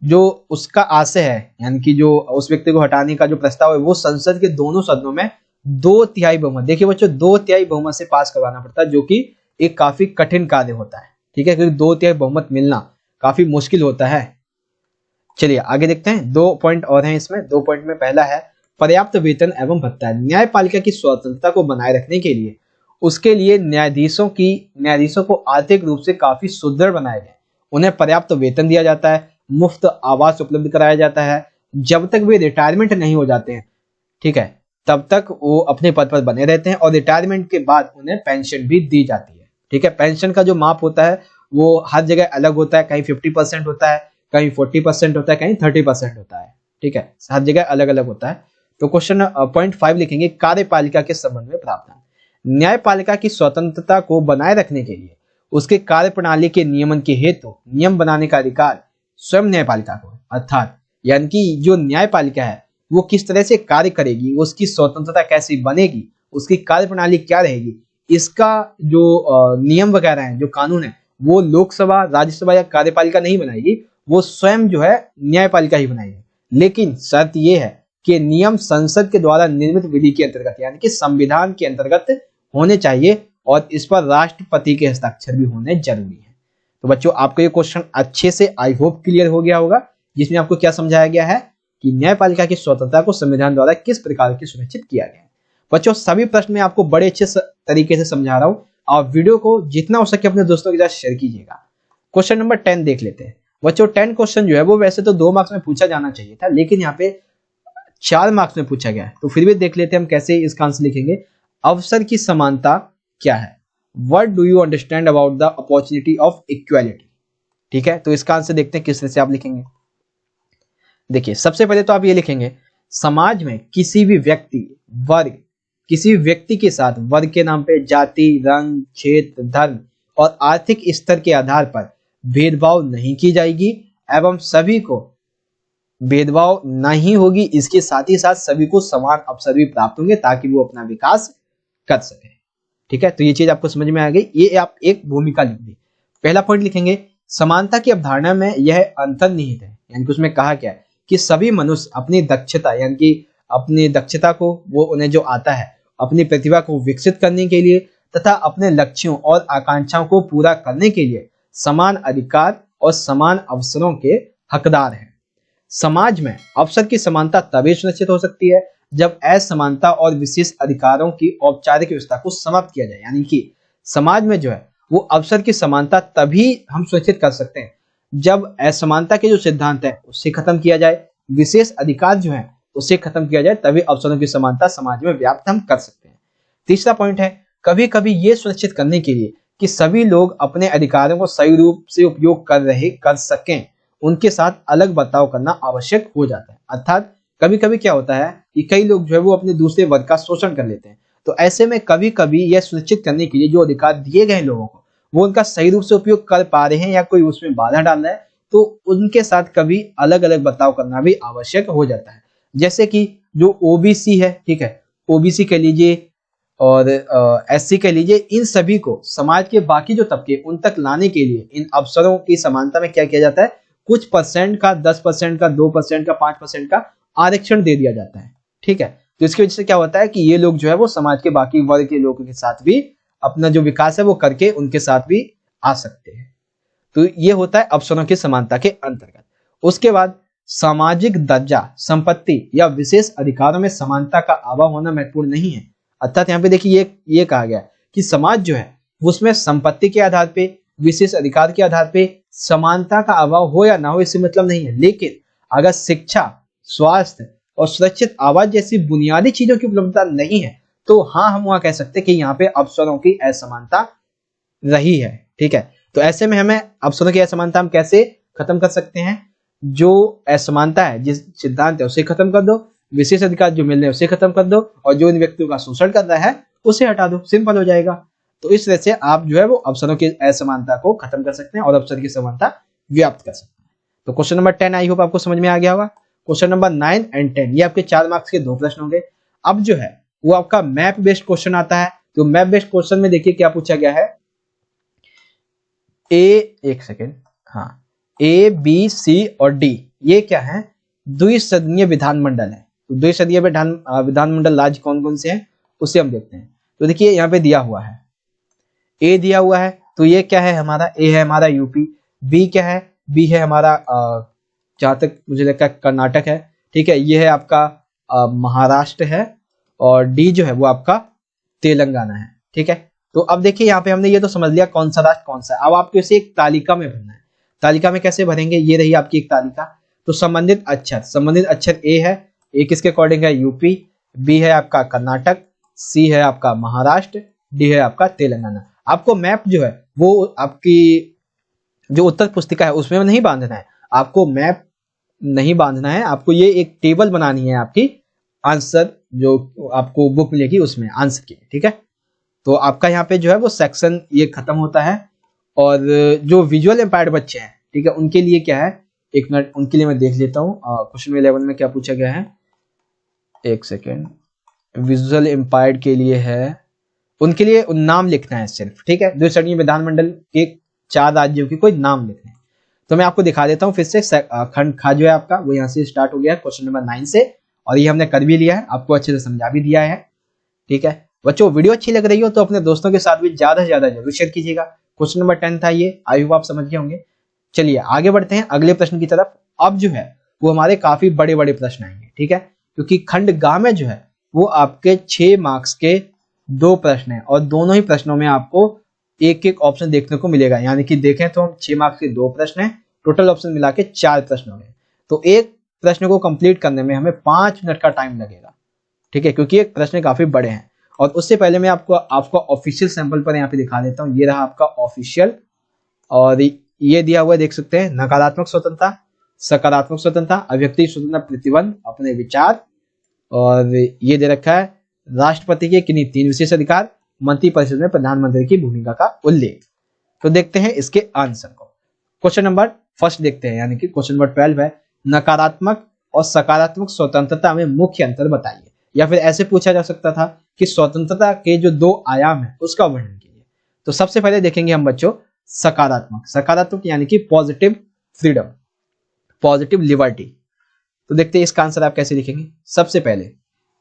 जो उसका आशय है, यानी कि जो उस व्यक्ति को हटाने का जो प्रस्ताव है वो संसद के दोनों सदनों में 2/3 बहुमत, देखिए बच्चों 2/3 बहुमत से पास करवाना पड़ता है, जो कि एक काफी कठिन कार्य होता है, ठीक है, क्योंकि 2/3 बहुमत मिलना काफी मुश्किल होता है। चलिए आगे देखते हैं, 2 पॉइंट और हैं इसमें। 2 पॉइंट में पहला है पर्याप्त वेतन एवं भत्ता। न्यायपालिका की स्वतंत्रता को बनाए रखने के लिए उसके लिए न्यायाधीशों को आर्थिक रूप से काफी सुदृढ़ बनाया गया। उन्हें पर्याप्त वेतन दिया जाता है, मुफ्त आवास उपलब्ध कराया जाता है, जब तक वे रिटायरमेंट नहीं हो जाते हैं, ठीक है, तब तक वो अपने पद पर बने रहते हैं, और रिटायरमेंट के बाद उन्हें पेंशन भी दी जाती है। ठीक है, पेंशन का जो माप होता है वो हर जगह अलग होता है, कहीं 50% होता है, कहीं 40% होता है, कहीं 30% होता है। ठीक है, हर जगह अलग अलग होता है। तो क्वेश्चन पॉइंट 5 लिखेंगे, कार्यपालिका के संबंध में प्रावधान। न्यायपालिका की स्वतंत्रता को बनाए रखने के लिए उसके कार्य प्रणाली के नियमन के हेतु नियम बनाने का अधिकार स्वयं न्यायपालिका को है। अर्थात यानी कि जो न्यायपालिका है वो किस तरह से कार्य करेगी, उसकी स्वतंत्रता कैसे बनेगी, उसकी कार्य प्रणाली क्या रहेगी, इसका जो नियम वगैरह है, जो कानून है, वो लोकसभा, राज्यसभा या कार्यपालिका नहीं बनाएगी, वो स्वयं जो है न्यायपालिका ही बनाएगी। लेकिन शर्त ये है कि नियम संसद के द्वारा निर्मित विधि के अंतर्गत यानी कि संविधान के अंतर्गत होने चाहिए, और इस पर राष्ट्रपति के हस्ताक्षर भी होने जरूरी है। तो बच्चों आपको ये क्वेश्चन अच्छे से आई होप क्लियर हो गया होगा, जिसमें आपको क्या समझाया गया है कि न्यायपालिका की स्वतंत्रता को संविधान द्वारा किस प्रकार की सुनिश्चित किया गया है। बच्चों सभी प्रश्न में आपको बड़े अच्छे तरीके से समझा रहा हूं, आप वीडियो को जितना हो सके अपने दोस्तों के साथ शेयर कीजिएगा। क्वेश्चन नंबर 10 देख लेते हैं। बच्चों 10 क्वेश्चन जो है वो वैसे तो 2 मार्क्स में पूछा जाना चाहिए था, लेकिन यहाँ पे 4 मार्क्स में पूछा गया है, तो फिर भी देख लेते हैं हम कैसे इसका आंसर लिखेंगे। अवसर की समानता क्या है? What do you understand about the opportunity of equality? ठीक है, तो इसका आंसर देखते हैं किस तरह से आप लिखेंगे। देखिए सबसे पहले तो आप ये लिखेंगे, समाज में किसी भी व्यक्ति के साथ वर्ग के नाम पे जाति, रंग, क्षेत्र, धर्म और आर्थिक स्तर के आधार पर भेदभाव नहीं की जाएगी एवं सभी को भेदभाव नहीं होगी। इसके साथ ही साथ सभी को समान अवसर भी प्राप्त होंगे ताकि वो अपना विकास कर सके। ठीक है, तो ये चीज आपको समझ में आ गई। ये आप एक भूमिका लिख दी। पहला पॉइंट लिखेंगे, समानता की अवधारणा में यह अंतर्निहित है, यानी कि उसमें कहा क्या है कि सभी मनुष्य अपनी दक्षता यानी कि अपनी दक्षता को, वो उन्हें जो आता है, अपनी प्रतिभा को विकसित करने के लिए तथा अपने लक्ष्यों और आकांक्षाओं को पूरा करने के लिए समान अधिकार और समान अवसरों के हकदार हैं। समाज में अवसर की समानता तभी सुनिश्चित हो सकती है जब असमानता और विशेष अधिकारों की औपचारिक व्यवस्था को समाप्त किया जाए। यानी कि समाज में जो है वो अवसर की समानता तभी हम सुनिश्चित कर सकते हैं जब असमानता के जो सिद्धांत है उससे खत्म किया जाए, विशेष अधिकार जो है उससे खत्म किया जाए, तभी अवसरों की समानता समाज में व्याप्त हम कर सकते हैं। तीसरा पॉइंट है, कभी कभी ये सुनिश्चित करने के लिए कि सभी लोग अपने अधिकारों को सही रूप से उपयोग कर सकें, उनके साथ अलग बर्ताव करना आवश्यक हो जाता है। अर्थात कभी कभी क्या होता है कि कई लोग जो है वो अपने दूसरे वर्ग का शोषण कर लेते हैं, तो ऐसे में कभी कभी यह सुनिश्चित करने के लिए जो अधिकार दिए गए लोगों को वो उनका सही रूप से उपयोग कर पा रहे हैं या कोई उसमें बाधा डाल रहा है, तो उनके साथ कभी अलग अलग बर्ताव करना भी आवश्यक हो जाता है। जैसे कि जो ओबीसी है, ठीक है, ओबीसी कह लीजिए और एससी कह लीजिए, इन सभी को समाज के बाकी जो तबके उन तक लाने के लिए इन अवसरों की समानता में क्या किया जाता है, कुछ परसेंट का, 10% का, 2% का, 5% का आरक्षण दे दिया जाता है। ठीक है, तो इसकी वजह से क्या होता है कि ये लोग जो है वो समाज के बाकी वर्ग के लोगों के साथ भी अपना जो विकास है वो करके उनके साथ भी आ सकते हैं। तो ये होता है अवसरों की समानता के अंतर्गत। उसके बाद सामाजिक दर्जा, संपत्ति या विशेष अधिकारों में समानता का अभाव होना महत्वपूर्ण नहीं है। अर्थात यहाँ पे देखिए ये कहा गया कि समाज जो है उसमें संपत्ति के आधार पे, विशेष अधिकार के आधार पे समानता का अभाव हो या ना हो इससे मतलब नहीं है, लेकिन अगर शिक्षा, स्वास्थ्य और सुरक्षित आवास जैसी बुनियादी चीजों की उपलब्धता नहीं है तो हाँ हम वहां कह सकते हैं कि यहाँ पे अवसरों की असमानता रही है। ठीक है, तो ऐसे में हमें अवसरों की असमानता हम कैसे खत्म कर सकते हैं, जो असमानता है जिस सिद्धांत है उसे खत्म कर दो, विशेष अधिकार जो मिल रहे हैं उसे खत्म कर दो, और जो इन व्यक्तियों का शोषण कर रहा है उसे हटा दो, सिंपल हो जाएगा। तो इस तरह से आप जो है वो अवसरों की असमानता को खत्म कर सकते हैं और अवसर की समानता व्याप्त कर सकते हैं। तो क्वेश्चन नंबर 10 आई होप आपको समझ में आ गया होगा। क्वेश्चन नंबर 9 एंड 10 ये आपके 4 मार्क्स के 2 प्रश्न होंगे। अब जो है वो आपका मैप बेस्ड क्वेश्चन आता है। तो मैप बेस्ड क्वेश्चन में देखिए क्या पूछा गया है, ए बी सी और डी ये क्या है, द्विसदनीय विधानमंडल है। तो द्विसदनीय विधानमंडल राज्य कौन कौन से हैं उसे हम देखते हैं। तो देखिए यहाँ पे दिया हुआ है, ए दिया हुआ है, तो ये क्या है हमारा, ए है हमारा यूपी, बी क्या है, बी है हमारा जहां तक मुझे लगता है कर्नाटक है, ठीक है, ये है आपका महाराष्ट्र है, और डी जो है वो आपका तेलंगाना है, ठीक है। तो अब देखिए यहाँ पे हमने ये तो समझ लिया कौन सा राष्ट्र कौन सा है। अब आपको इसे एक तालिका में भरना है। तालिका में कैसे भरेंगे, ये रही आपकी एक तालिका। तो संबंधित अक्षर ए है, ए किसके अकॉर्डिंग है, यूपी, बी है आपका कर्नाटक, सी है आपका महाराष्ट्र, डी है आपका तेलंगाना। आपको मैप जो है वो आपकी जो उत्तर पुस्तिका है उसमें नहीं बांधना है, आपको मैप नहीं बांधना है, आपको ये एक टेबल बनानी है आपकी आंसर जो आपको बुक मिलेगी उसमें आंसर की, ठीक है। तो आपका यहाँ पे जो है वो सेक्शन ये खत्म होता है। और जो विजुअल एम्पायर्ड बच्चे हैं, ठीक है, उनके लिए क्या है, एक मिनट उनके लिए मैं देख लेता हूँ क्वेश्चन 11 में क्या पूछा गया है, एक सेकेंड। विजुअल एम्पायर्ड के लिए है, उनके लिए नाम लिखना है सिर्फ, ठीक है। 2 विधानमंडल के 4 राज्यों के कोई नाम लिखने हैं। तो मैं आपको दिखा देता हूँ फिर से। खंड खा जो है आपका वो यहाँ से स्टार्ट हो गया है क्वेश्चन नंबर 9 से, और ये हमने कर भी लिया है, आपको अच्छे से समझा भी दिया है, ठीक है। बच्चों वीडियो अच्छी लग रही हो तो अपने दोस्तों के साथ भी ज्यादा से ज्यादा जरूर शेयर कीजिएगा। क्वेश्चन नंबर 10 था ये, आई होप आप समझ गए होंगे। चलिए आगे बढ़ते हैं अगले प्रश्न की तरफ। अब जो है वो हमारे काफी बड़े बड़े प्रश्न आएंगे, ठीक है, क्योंकि खंड गा में जो है वो आपके 6 मार्क्स के 2 प्रश्न है, और दोनों ही प्रश्नों में आपको एक एक ऑप्शन देखने को मिलेगा। यानी कि देखें तो हम 6 मार्क्स के 2 प्रश्न है, टोटल ऑप्शन मिला के 4 प्रश्न हो गए। तो एक प्रश्न को कंप्लीट करने में हमें 5 मिनट का टाइम लगेगा, ठीक है, क्योंकि एक प्रश्न काफी बड़े हैं। और उससे पहले मैं आपको ऑफिशियल सैंपल पर यहाँ पे दिखा देता हूँ। ये रहा आपका ऑफिशियल, और ये दिया हुआ है, देख सकते हैं, नकारात्मक स्वतंत्रता, सकारात्मक स्वतंत्रता, अभिव्यक्ति स्वतंत्रता, प्रतिबंध, अपने विचार, और ये दे रखा है राष्ट्रपति के किन्हीं 3 विशेष अधिकार, मंत्रिपरिषद में प्रधानमंत्री की भूमिका का उल्लेख। तो देखते हैं इसके आंसर को। क्वेश्चन नंबर फर्स्ट देखते हैं, यानी कि क्वेश्चन नंबर 12 है, नकारात्मक और सकारात्मक स्वतंत्रता में मुख्य अंतर बताइए। या फिर ऐसे पूछा जा सकता था कि स्वतंत्रता के जो 2 आयाम है उसका वर्णन कीजिए। तो सबसे पहले देखेंगे हम बच्चों सकारात्मक यानी कि पॉजिटिव फ्रीडम, पॉजिटिव लिबर्टी। तो देखते हैं इसका आंसर आप कैसे लिखेंगे। सबसे पहले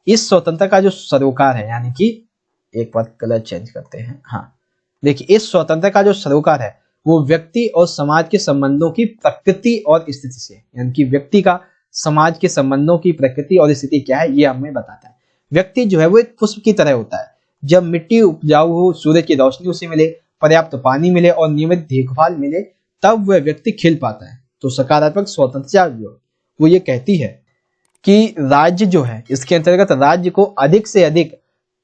इस स्वतंत्रता का जो सरोकार है, यानी कि एक बार कलर चेंज करते हैं, हाँ देखिए, इस स्वतंत्रता का जो सरोकार है वो व्यक्ति और समाज के संबंधों की प्रकृति और स्थिति से, यानी कि व्यक्ति का समाज के संबंधों की प्रकृति और स्थिति क्या है ये हमें बताता है। व्यक्ति जो है वो एक पुष्प की तरह होता है, जब मिट्टी उपजाऊ हो, सूरज की रोशनी उसे मिले, पर्याप्त पानी मिले और नियमित देखभाल मिले, तब वह व्यक्ति खिल पाता है। तो सकारात्मक स्वतंत्रता जो वो ये कहती है कि राज्य जो है, इसके अंतर्गत राज्य को अधिक से अधिक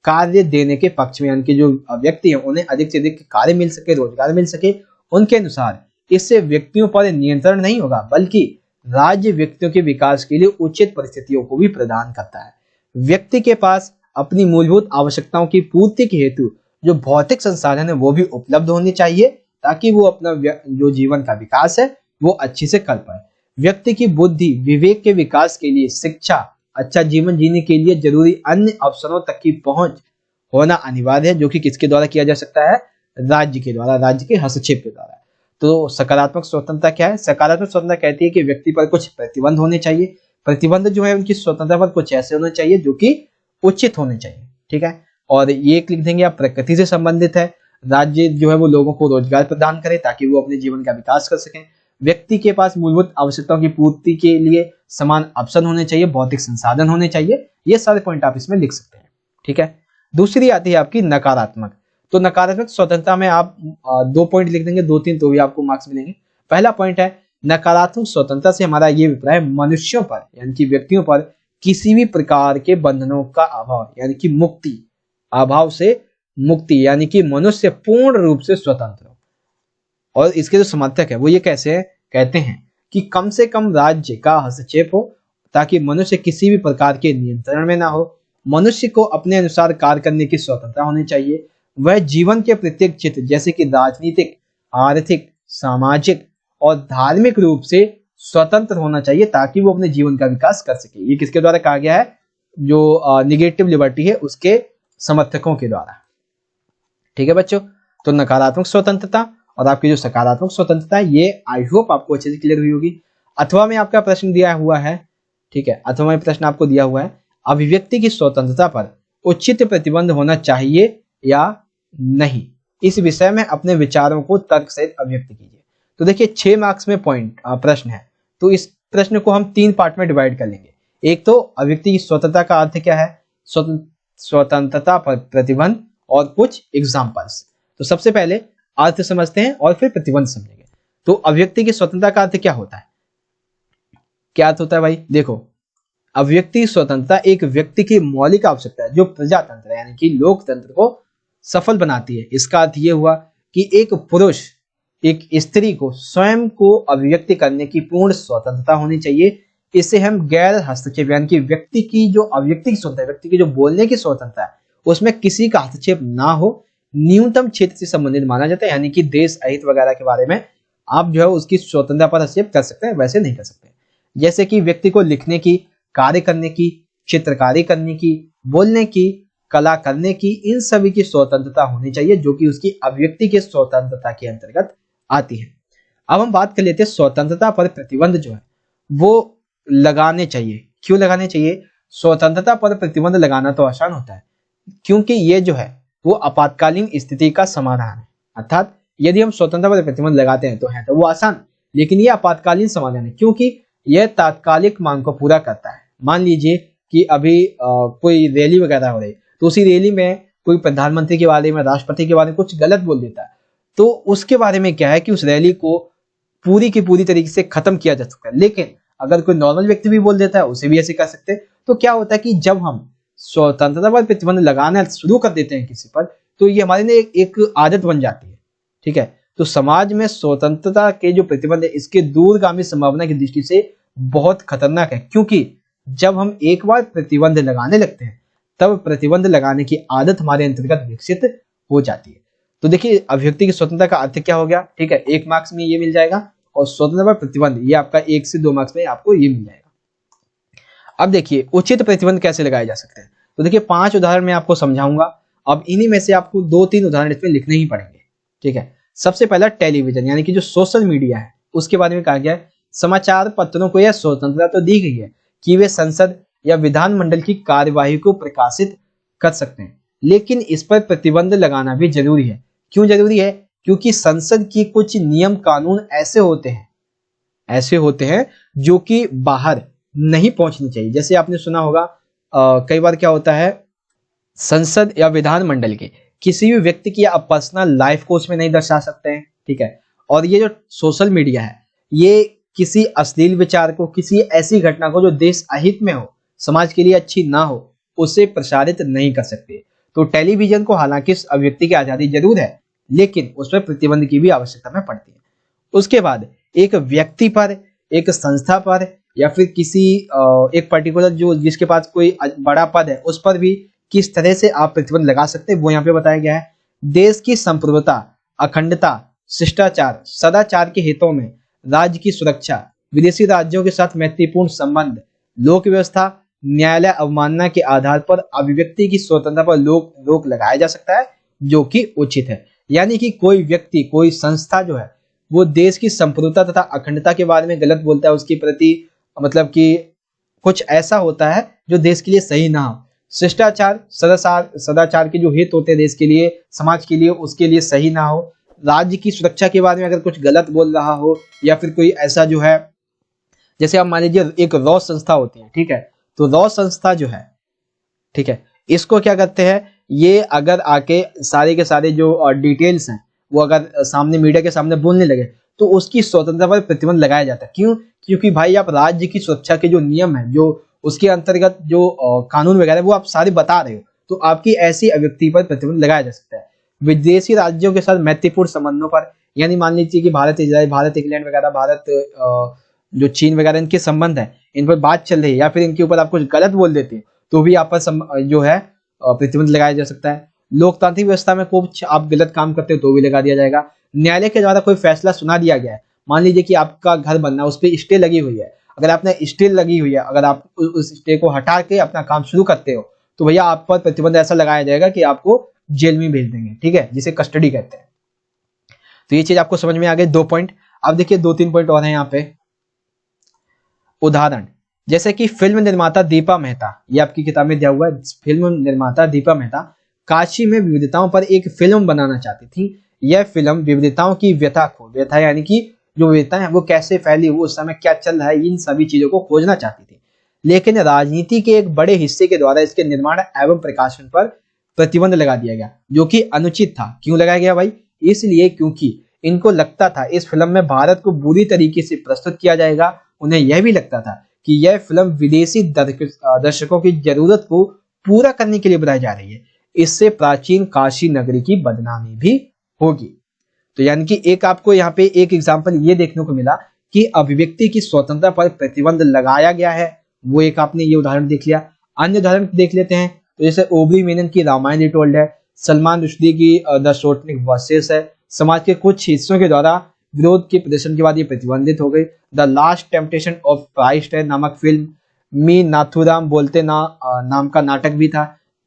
कार्य देने के पक्ष में, यानी कि जो व्यक्ति है उन्हें अधिक से अधिक कार्य मिल सके, रोजगार मिल सके उनके अनुसार। इससे व्यक्तियों पर नियंत्रण नहीं होगा, बल्कि राज्य व्यक्तियों के विकास के लिए उचित परिस्थितियों को भी प्रदान करता है। व्यक्ति के पास अपनी मूलभूत आवश्यकताओं की पूर्ति के हेतु जो भौतिक संसाधन है वो भी उपलब्ध होने चाहिए, ताकि वो अपना जो जीवन का विकास है वो अच्छे से कर पाए। व्यक्ति की बुद्धि विवेक के विकास के लिए शिक्षा, अच्छा जीवन जीने के लिए जरूरी अन्य अवसरों तक की पहुंच होना अनिवार्य है, जो कि किसके द्वारा किया जा सकता है, राज्य के द्वारा, राज्य के हस्तक्षेप के द्वारा। तो सकारात्मक स्वतंत्रता क्या है, सकारात्मक स्वतंत्रता कहती है कि व्यक्ति पर कुछ प्रतिबंध होने चाहिए। प्रतिबंध जो है उनकी स्वतंत्रता पर कुछ ऐसे होने चाहिए जो कि उचित होने चाहिए, ठीक है। और ये एक लिख देंगे आप, प्रकृति से संबंधित है। राज्य जो है वो लोगों को रोजगार प्रदान करे ताकि वो अपने जीवन का विकास कर सकें। व्यक्ति के पास मूलभूत आवश्यकताओं की पूर्ति के लिए समान अवसर होने चाहिए, भौतिक संसाधन होने चाहिए। ये सारे पॉइंट आप इसमें लिख सकते हैं, ठीक है। दूसरी आती है आपकी नकारात्मक। तो नकारात्मक स्वतंत्रता में आप 2 पॉइंट लिख देंगे, 2-3 तो भी आपको मार्क्स मिलेंगे। पहला पॉइंट है, नकारात्मक स्वतंत्रता से हमारा ये अभिप्राय मनुष्यों पर, यानी कि व्यक्तियों पर किसी भी प्रकार के बंधनों का अभाव, यानी कि मुक्ति, अभाव से मुक्ति, यानी कि मनुष्य पूर्ण रूप से स्वतंत्र हो। और इसके जो समर्थक है वो ये कैसे है, कहते हैं कि कम से कम राज्य का हस्तक्षेप हो, ताकि मनुष्य किसी भी प्रकार के नियंत्रण में ना हो। मनुष्य को अपने अनुसार कार्य करने की स्वतंत्रता होनी चाहिए। वह जीवन के प्रत्येक क्षेत्र जैसे कि राजनीतिक, आर्थिक, सामाजिक और धार्मिक रूप से स्वतंत्र होना चाहिए, ताकि वो अपने जीवन का विकास कर सके। ये किसके द्वारा कहा गया है, जो निगेटिव लिबर्टी है उसके समर्थकों के द्वारा, ठीक है बच्चों। तो नकारात्मक स्वतंत्रता और आपकी जो सकारात्मक स्वतंत्रता है, ये आई होप आपको अच्छे से क्लियर हुई होगी। अथवा में आपका प्रश्न दिया हुआ है, ठीक है, अथवा में प्रश्न आपको दिया हुआ है, अभिव्यक्ति की स्वतंत्रता पर उचित प्रतिबंध होना चाहिए या नहीं, इस विषय में अपने विचारों को तर्क सहित अभिव्यक्त कीजिए। तो देखिए 6 मार्क्स में प्रश्न है, तो इस प्रश्न को हम 3 पार्ट में डिवाइड कर लेंगे। एक तो अभिव्यक्ति की स्वतंत्रता का अर्थ क्या है, स्वतंत्रता पर प्रतिबंध और कुछ एग्जाम्पल्स। तो सबसे पहले अर्थ समझते हैं और फिर प्रतिबंध समझेंगे। तो अभिव्यक्ति की स्वतंत्रता का अर्थ क्या होता है, क्या अर्थ होता है भाई? देखो, अभिव्यक्ति स्वतंत्रता एक व्यक्ति की मौलिक आवश्यकता है जो प्रजातंत्र यानी कि लोकतंत्र को सफल बनाती है। इसका अर्थ यह हुआ कि एक पुरुष एक स्त्री को स्वयं को अभिव्यक्ति करने की पूर्ण स्वतंत्रता होनी चाहिए। इससे हम गैर हस्तक्षेप यानी कि व्यक्ति की जो अभिव्यक्ति की स्वतंत्रता, व्यक्ति की जो बोलने की स्वतंत्रता है, उसमें किसी का हस्तक्षेप ना हो, न्यूनतम क्षेत्र से संबंधित माना जाता है। यानी कि देश अहित वगैरह के बारे में आप जो है उसकी स्वतंत्रता पर हस्तक्षेप कर सकते हैं, वैसे नहीं कर सकते। जैसे कि व्यक्ति को लिखने की, कार्य करने की, चित्रकारी करने की, बोलने की, कला करने की, इन सभी की स्वतंत्रता होनी चाहिए जो कि उसकी अभिव्यक्ति के स्वतंत्रता के अंतर्गत आती है। अब हम बात कर लेते हैं स्वतंत्रता पर प्रतिबंध जो है वो लगाने चाहिए। क्यों लगाने चाहिए? स्वतंत्रता पर प्रतिबंध लगाना तो आसान होता है क्योंकि ये जो है वो आपातकालीन स्थिति का समाधान है। अर्थात यदि हम स्वतंत्रता पर प्रतिबंध लगाते हैं तो वो आसान, लेकिन ये आपातकालीन समाधान है क्योंकि यह तात्कालिक मांग को पूरा करता है। मान लीजिए कि अभी कोई रैली वगैरह हो रही, तो उसी रैली में कोई प्रधानमंत्री के बारे में, राष्ट्रपति के बारे में कुछ गलत बोल देता है, तो उसके बारे में क्या है कि उस रैली को पूरी की पूरी तरीके से खत्म किया जा सकता है। लेकिन अगर कोई नॉर्मल व्यक्ति भी बोल देता है, उसे भी ऐसे कर सकते हैं। तो क्या होता है कि जब हम स्वतंत्रता पर प्रतिबंध लगाना शुरू कर देते हैं किसी पर, तो ये हमारे लिए एक आदत बन जाती है। ठीक है, तो समाज में स्वतंत्रता के जो प्रतिबंध है इसके दूरगामी संभावना की दृष्टि से बहुत खतरनाक है, क्योंकि जब हम एक बार प्रतिबंध लगाने लगते हैं तब प्रतिबंध लगाने की आदत हमारे अंतर्गत विकसित हो जाती है। तो देखिए, अभिव्यक्ति की स्वतंत्रता का अर्थ क्या हो गया? ठीक है, 1 मार्क्स में ये मिल जाएगा, और स्वतंत्रता पर प्रतिबंध ये आपका 1 से 2 मार्क्स में आपको ये मिल जाएगा। अब देखिए, उचित प्रतिबंध कैसे लगाए जा सकते हैं। तो देखिए, 5 उदाहरण मैं आपको समझाऊंगा। अब इन्हीं में से आपको 2-3 उदाहरण इसमें लिखने ही पड़ेंगे। ठीक है, सबसे पहला टेलीविजन यानी कि जो सोशल मीडिया है उसके बारे में कहा गया है, समाचार पत्रों को यह स्वतंत्रता तो दी गई है कि वे संसद या विधानमंडल की कार्यवाही को प्रकाशित कर सकते हैं, लेकिन इस पर प्रतिबंध लगाना भी जरूरी है। क्यों जरूरी है? क्योंकि संसद की कुछ नियम कानून ऐसे होते हैं जो कि बाहर नहीं पहुंचनी चाहिए। जैसे आपने सुना होगा कई बार क्या होता है, संसद या विधानमंडल के किसी भी व्यक्ति की आप पर्सनल लाइफ को उसमें नहीं दर्शा सकते हैं। ठीक है, और ये जो सोशल मीडिया है ये किसी अश्लील विचार को, किसी ऐसी घटना को जो देश अहित में हो, समाज के लिए अच्छी ना हो, उसे प्रसारित नहीं कर सकते। तो टेलीविजन को हालांकि अभिव्यक्ति की आजादी जरूर है, लेकिन उस पर प्रतिबंध की भी आवश्यकता में पड़ती है। उसके बाद एक व्यक्ति पर, एक संस्था पर, या फिर किसी एक पर्टिकुलर जो जिसके पास कोई बड़ा पद है उस पर भी किस तरह से आप प्रतिबंध लगा सकते हैं वो यहाँ पे बताया गया है। देश की संप्रभुता, अखंडता, शिष्टाचार, सदाचार के हितों में राज्य की सुरक्षा, विदेशी राज्यों के साथ मैत्रीपूर्ण संबंध, लोक व्यवस्था, न्यायालय अवमानना के आधार पर अभिव्यक्ति की स्वतंत्रता पर रोक लगाया जा सकता है जो कि उचित है। यानी कि कोई व्यक्ति, कोई संस्था जो है वो देश की संप्रभुता तथा अखंडता के बारे में गलत बोलता है, उसके प्रति मतलब कि कुछ ऐसा होता है जो देश के लिए सही ना हो, शिष्टाचार, सदाचार के जो हित होते हैं देश के लिए, समाज के लिए, उसके लिए सही ना हो, राज्य की सुरक्षा के बारे में अगर कुछ गलत बोल रहा हो, या फिर कोई ऐसा जो है, जैसे आप मान लीजिए एक रॉ संस्था होती है। ठीक है, तो रॉ संस्था जो है, ठीक है, इसको क्या करते हैं, ये अगर आके सारे के सारे जो डिटेल्स हैं वो अगर सामने मीडिया के सामने बोलने लगे तो उसकी स्वतंत्रता पर प्रतिबंध लगाया जाता है। क्यों? क्योंकि भाई आप राज्य की सुरक्षा के जो नियम है, जो उसके अंतर्गत जो कानून वगैरह वो आप सारे बता रहे हो, तो आपकी ऐसी अभिव्यक्ति पर प्रतिबंध लगाया जा सकता है। विदेशी राज्यों के साथ मैत्रीपूर्ण संबंधों पर, यानी मान लीजिए कि भारत इजराइल, भारत इंग्लैंड वगैरह, भारत जो चीन वगैरह इनके संबंध है, इन पर बात चल रही है, या फिर इनके ऊपर आप कुछ गलत बोल देते हैं तो भी आप पर जो है प्रतिबंध लगाया जा सकता है। लोकतांत्रिक व्यवस्था में कुछ आप गलत काम करते हो तो भी लगा दिया जाएगा। न्यायालय के द्वारा कोई फैसला सुना दिया गया है, मान लीजिए कि आपका घर बनना, उस पर स्टे लगी हुई है, अगर आपने स्टे लगी हुई है, अगर आप उस स्टे को हटा के अपना काम शुरू करते हो तो भैया आप पर प्रतिबंध ऐसा लगाया जाएगा कि आपको जेल में भेज देंगे। ठीक है, जिसे कस्टडी कहते हैं। तो ये चीज आपको समझ में आ गई, 2 पॉइंट। अब देखिए 2-3 पॉइंट और हैं यहाँ पे। उदाहरण जैसे कि फिल्म निर्माता दीपा मेहता, ये आपकी किताब में दिया हुआ है, फिल्म निर्माता दीपा मेहता काशी में विविधताओं पर एक फिल्म बनाना चाहती थी। यह फिल्म विविधताओं की व्यथा यानी कि जो विविधता है वो कैसे फैली, वो उस समय क्या चल रहा है, इन सभी चीजों को खोजना चाहती थी। लेकिन राजनीति के एक बड़े हिस्से के द्वारा इसके निर्माण एवं प्रकाशन पर प्रतिबंध लगा दिया गया, जो कि अनुचित था। क्यों लगाया गया भाई? इसलिए क्योंकि इनको लगता था इस फिल्म में भारत को बुरी तरीके से प्रस्तुत किया जाएगा। उन्हें यह भी लगता था कि यह फिल्म विदेशी दर्शकों की जरूरत को पूरा करने के लिए बनाई जा रही है, इससे प्राचीन काशी नगरी की बदनामी भी होगी। तो यानी कि एक आपको यहाँ पे एक एग्जाम्पल ये देखने को मिला कि अभिव्यक्ति की स्वतंत्रता पर प्रतिबंध लगाया गया है। वो एक आपने ये उदाहरण देख लिया। अन्य उदाहरण देख लेते हैं। तो जैसे ओबली मेनन की रामायण रिटोल्ड है, सलमान रुश्दी की द शोटनिक वर्सेस है, समाज के कुछ हिस्सों के द्वारा विरोध के प्रदर्शन के बाद ये प्रतिबंधित हो गई। The last temptation of Christ है नामक फिल्म, मी नाथुराम बोलते ना नाम का नाटक भी था।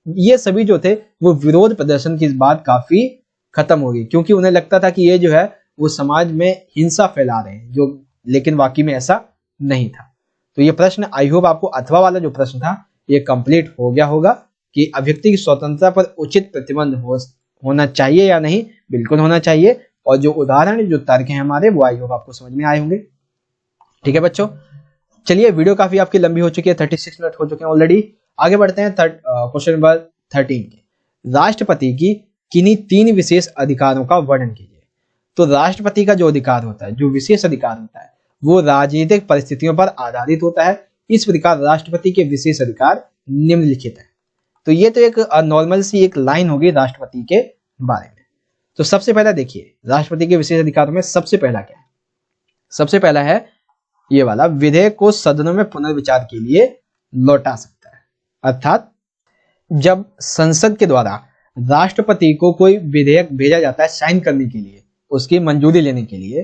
ये सभी जो थे वो विरोध प्रदर्शन के बाद काफी खत्म हो गई, क्योंकि उन्हें लगता था कि ये जो है वो समाज में हिंसा फैला रहे हैं, जो लेकिन वाकई में ऐसा नहीं था। तो ये प्रश्न आई होप आपको अथवा वाला जो प्रश्न था ये कंप्लीट हो गया होगा कि अभिव्यक्ति की स्वतंत्रता पर उचित प्रतिबंध होना चाहिए या नहीं। बिल्कुल होना चाहिए। और जो उदाहरण जो तर्क हैं हमारे वो आई होप आपको समझ में आए होंगे। ठीक है बच्चों, चलिए वीडियो काफी आपकी लंबी हो चुकी है, 36 मिनट हो चुके हैं ऑलरेडी। आगे बढ़ते हैं क्वेश्चन नंबर 13 के। राष्ट्रपति की किन्हीं 3 विशेष अधिकारों का वर्णन कीजिए। तो राष्ट्रपति का जो अधिकार होता है, जो विशेष अधिकार होता है, वो राजनीतिक परिस्थितियों पर आधारित होता है। इस प्रकार राष्ट्रपति के विशेष अधिकार निम्नलिखित है। तो ये तो एक नॉर्मल सी एक लाइन होगी राष्ट्रपति के बारे में। तो सबसे पहला देखिए राष्ट्रपति के विशेष अधिकारों में सबसे पहला क्या है? सबसे पहला है ये वाला, विधेयक को सदनों में पुनर्विचार के लिए लौटा सकता है। अर्थात जब संसद के द्वारा राष्ट्रपति को कोई विधेयक भेजा जाता है साइन करने के लिए, उसकी मंजूरी लेने के लिए,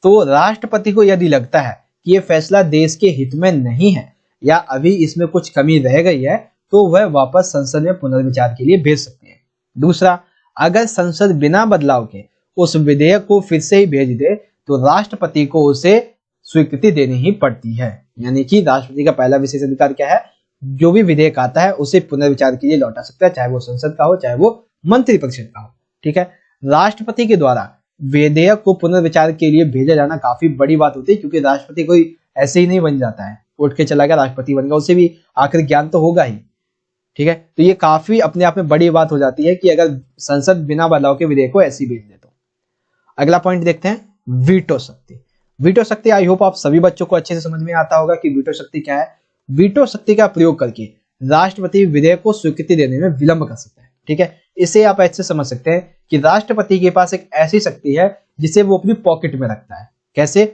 तो राष्ट्रपति को यदि लगता है कि यह फैसला देश के हित में नहीं है या अभी इसमें कुछ कमी रह गई है, तो वह वापस संसद में पुनर्विचार के लिए भेज सकते हैं। दूसरा, अगर संसद बिना बदलाव के उस विधेयक को फिर से ही भेज दे तो राष्ट्रपति को उसे स्वीकृति देनी ही पड़ती है। यानी कि राष्ट्रपति का पहला विशेष अधिकार क्या है? जो भी विधेयक आता है उसे पुनर्विचार के लिए लौटा सकता है, चाहे वो संसद का हो चाहे वो मंत्रिपरिषद का हो। ठीक है, राष्ट्रपति के द्वारा विधेयक को पुनर्विचार के लिए भेजा जाना काफी बड़ी बात होती है, क्योंकि राष्ट्रपति कोई ऐसे ही नहीं बन जाता है, उठ के चला गया राष्ट्रपति बन गया, उसे भी आखिर ज्ञान तो होगा ही। ठीक है, तो ये काफी अपने आप में बड़ी बात हो जाती है कि अगर संसद बिना बदलाव के विधेयक को ऐसे ही भेज दे तो। अगला पॉइंट देखते हैं, वीटो शक्ति। वीटो शक्ति आई होप आप सभी बच्चों को अच्छे से समझ में आता होगा कि वीटो शक्ति क्या है। वीटो शक्ति का प्रयोग करके राष्ट्रपति विधेयक को स्वीकृति देने में विलंब कर सकता है। ठीक है, इसे आप ऐसे समझ सकते हैं कि राष्ट्रपति के पास एक ऐसी शक्ति है जिसे वो अपनी पॉकेट में रखता है। कैसे?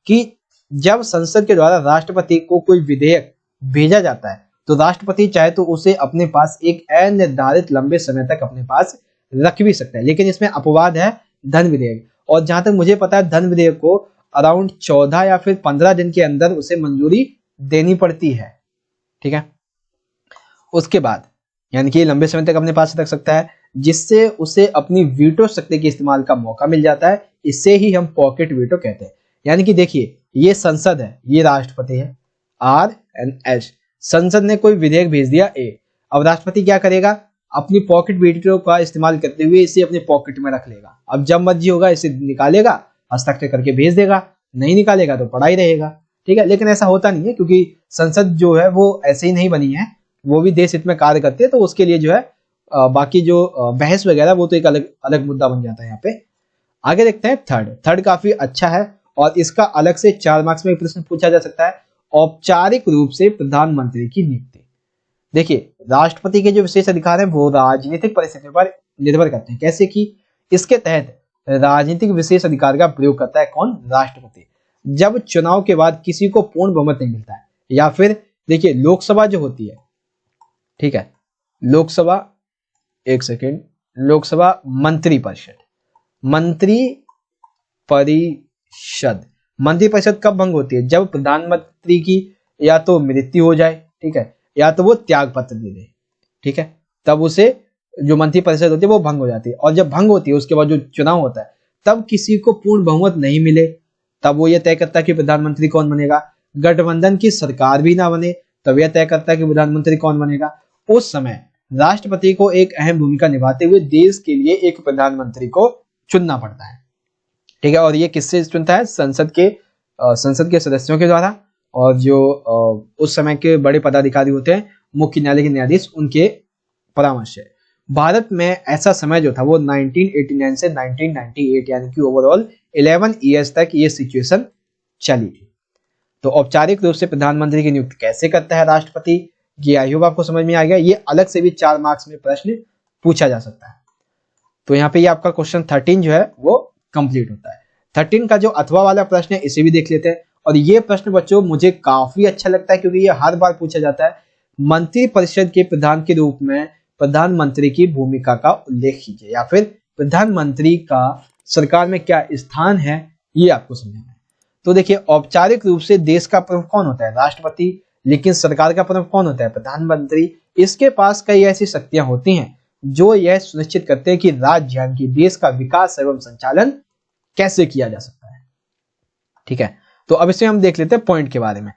कि जब संसद के द्वारा राष्ट्रपति को कोई विधेयक भेजा जाता है तो राष्ट्रपति चाहे तो उसे अपने पास एक अनिर्धारित लंबे समय तक अपने पास रख भी सकता है। लेकिन इसमें अपवाद है धन विधेयक, और जहां तक मुझे पता है धन विधेयक को अराउंड 14 या फिर 15 दिन के अंदर उसे मंजूरी देनी पड़ती है। ठीक है, उसके बाद यानी कि लंबे समय तक अपने पास रख सकता है, जिससे उसे अपनी वीटो शक्ति के इस्तेमाल का मौका मिल जाता है। इसे ही हम पॉकेट वीटो कहते हैं। यानी कि देखिए ये संसद है, ये राष्ट्रपति है, RNH। संसद ने कोई विधेयक भेज दिया A, अब राष्ट्रपति क्या करेगा? अपनी पॉकेट वीटो का इस्तेमाल करते हुए इसे अपने पॉकेट में रख लेगा। अब जब मर्जी होगा इसे निकालेगा, हस्ताक्षर करके भेज देगा, नहीं निकालेगा तो पड़ा ही रहेगा। ठीक है, लेकिन ऐसा होता नहीं है, क्योंकि संसद जो है वो ऐसे ही नहीं बनी है, वो भी देश हित में कार्य करते हैं। तो उसके लिए जो है बाकी जो बहस वगैरह वो तो एक अलग अलग मुद्दा बन जाता है यहाँ पे। आगे देखते हैं थर्ड काफी अच्छा है और इसका अलग से 4 मार्क्स में एक प्रश्न पूछा जा सकता है। औपचारिक रूप से प्रधानमंत्री की नियुक्ति। देखिए राष्ट्रपति के जो विशेष अधिकार है वो राजनीतिक परिस्थितियों पर निर्भर करते हैं। कैसे? कि इसके तहत राजनीतिक विशेष अधिकार का प्रयोग करता है कौन? राष्ट्रपति। जब चुनाव के बाद किसी को पूर्ण बहुमत नहीं मिलता है, या फिर देखिए लोकसभा जो होती है, ठीक है, लोकसभा, एक सेकेंड, लोकसभा मंत्रिपरिषद कब भंग होती है? जब प्रधानमंत्री की या तो मृत्यु हो जाए, ठीक है, या तो वो त्याग पत्र दे दे। ठीक है, तब उसे जो मंत्रिपरिषद होती है वो भंग हो जाती है। और जब भंग होती है उसके बाद जो चुनाव होता है तब किसी को पूर्ण बहुमत नहीं मिले, तब वो ये तय करता है कि प्रधानमंत्री कौन बनेगा। गठबंधन की सरकार भी ना बने तब यह तय करता है कि प्रधानमंत्री कौन बनेगा। उस समय राष्ट्रपति को एक अहम भूमिका निभाते हुए देश के लिए एक प्रधानमंत्री को चुनना पड़ता है। ठीक है। और ये किससे चुनता है? संसद के सदस्यों के द्वारा, और जो उस समय के बड़े पदाधिकारी होते हैं, मुख्य न्यायालय के न्यायाधीश, उनके परामर्श है। भारत में ऐसा समय जो था वो 1989 से 1998 यानी कि ओवरऑल 11 ईयर्स तक ये सिचुएशन चली थी। तो औपचारिक रूप से प्रधानमंत्री की नियुक्ति कैसे करता है राष्ट्रपति, ये आई होप आपको समझ में आ गया। ये अलग से भी 4 मार्क्स में प्रश्न पूछा जा सकता है। तो यहाँ पे ये आपका क्वेश्चन 13 जो है वो कंप्लीट होता है। 13 का जो अथवा वाला प्रश्न है इसे भी देख लेते हैं। और ये प्रश्न बच्चों मुझे काफी अच्छा लगता है क्योंकि ये हर बार पूछा जाता है। मंत्रिपरिषद के प्रधान के रूप में प्रधानमंत्री की भूमिका का उल्लेख कीजिए, या फिर प्रधानमंत्री का सरकार में क्या स्थान है, ये आपको समझना है। तो देखिए, औपचारिक रूप से देश का प्रमुख कौन होता है? राष्ट्रपति। लेकिन सरकार का प्रमुख कौन होता है? प्रधानमंत्री। इसके पास कई ऐसी शक्तियां होती हैं जो यह सुनिश्चित करते हैं कि राज्य यानी कि देश का विकास एवं संचालन कैसे किया जा सकता है। ठीक है, तो अब इसमें हम देख लेते हैं पॉइंट के बारे में।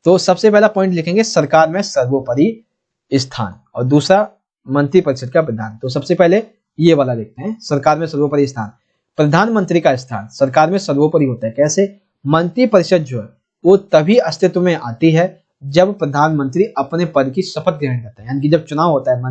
तो सबसे पहला पॉइंट लिखेंगे सरकार में सर्वोपरि स्थान, और दूसरा मंत्रिपरिषद का प्रधान। तो सबसे पहले ये वाला देखते हैं, सरकार में सर्वोपरि स्थान। प्रधानमंत्री का स्थान सरकार में सर्वोपरि होता है। कैसे? मंत्रिपरिषद जो है वो तभी अस्तित्व में आती है जब प्रधानमंत्री अपने पद की शपथ ग्रहण करता है, यानी कि जब चुनाव होता है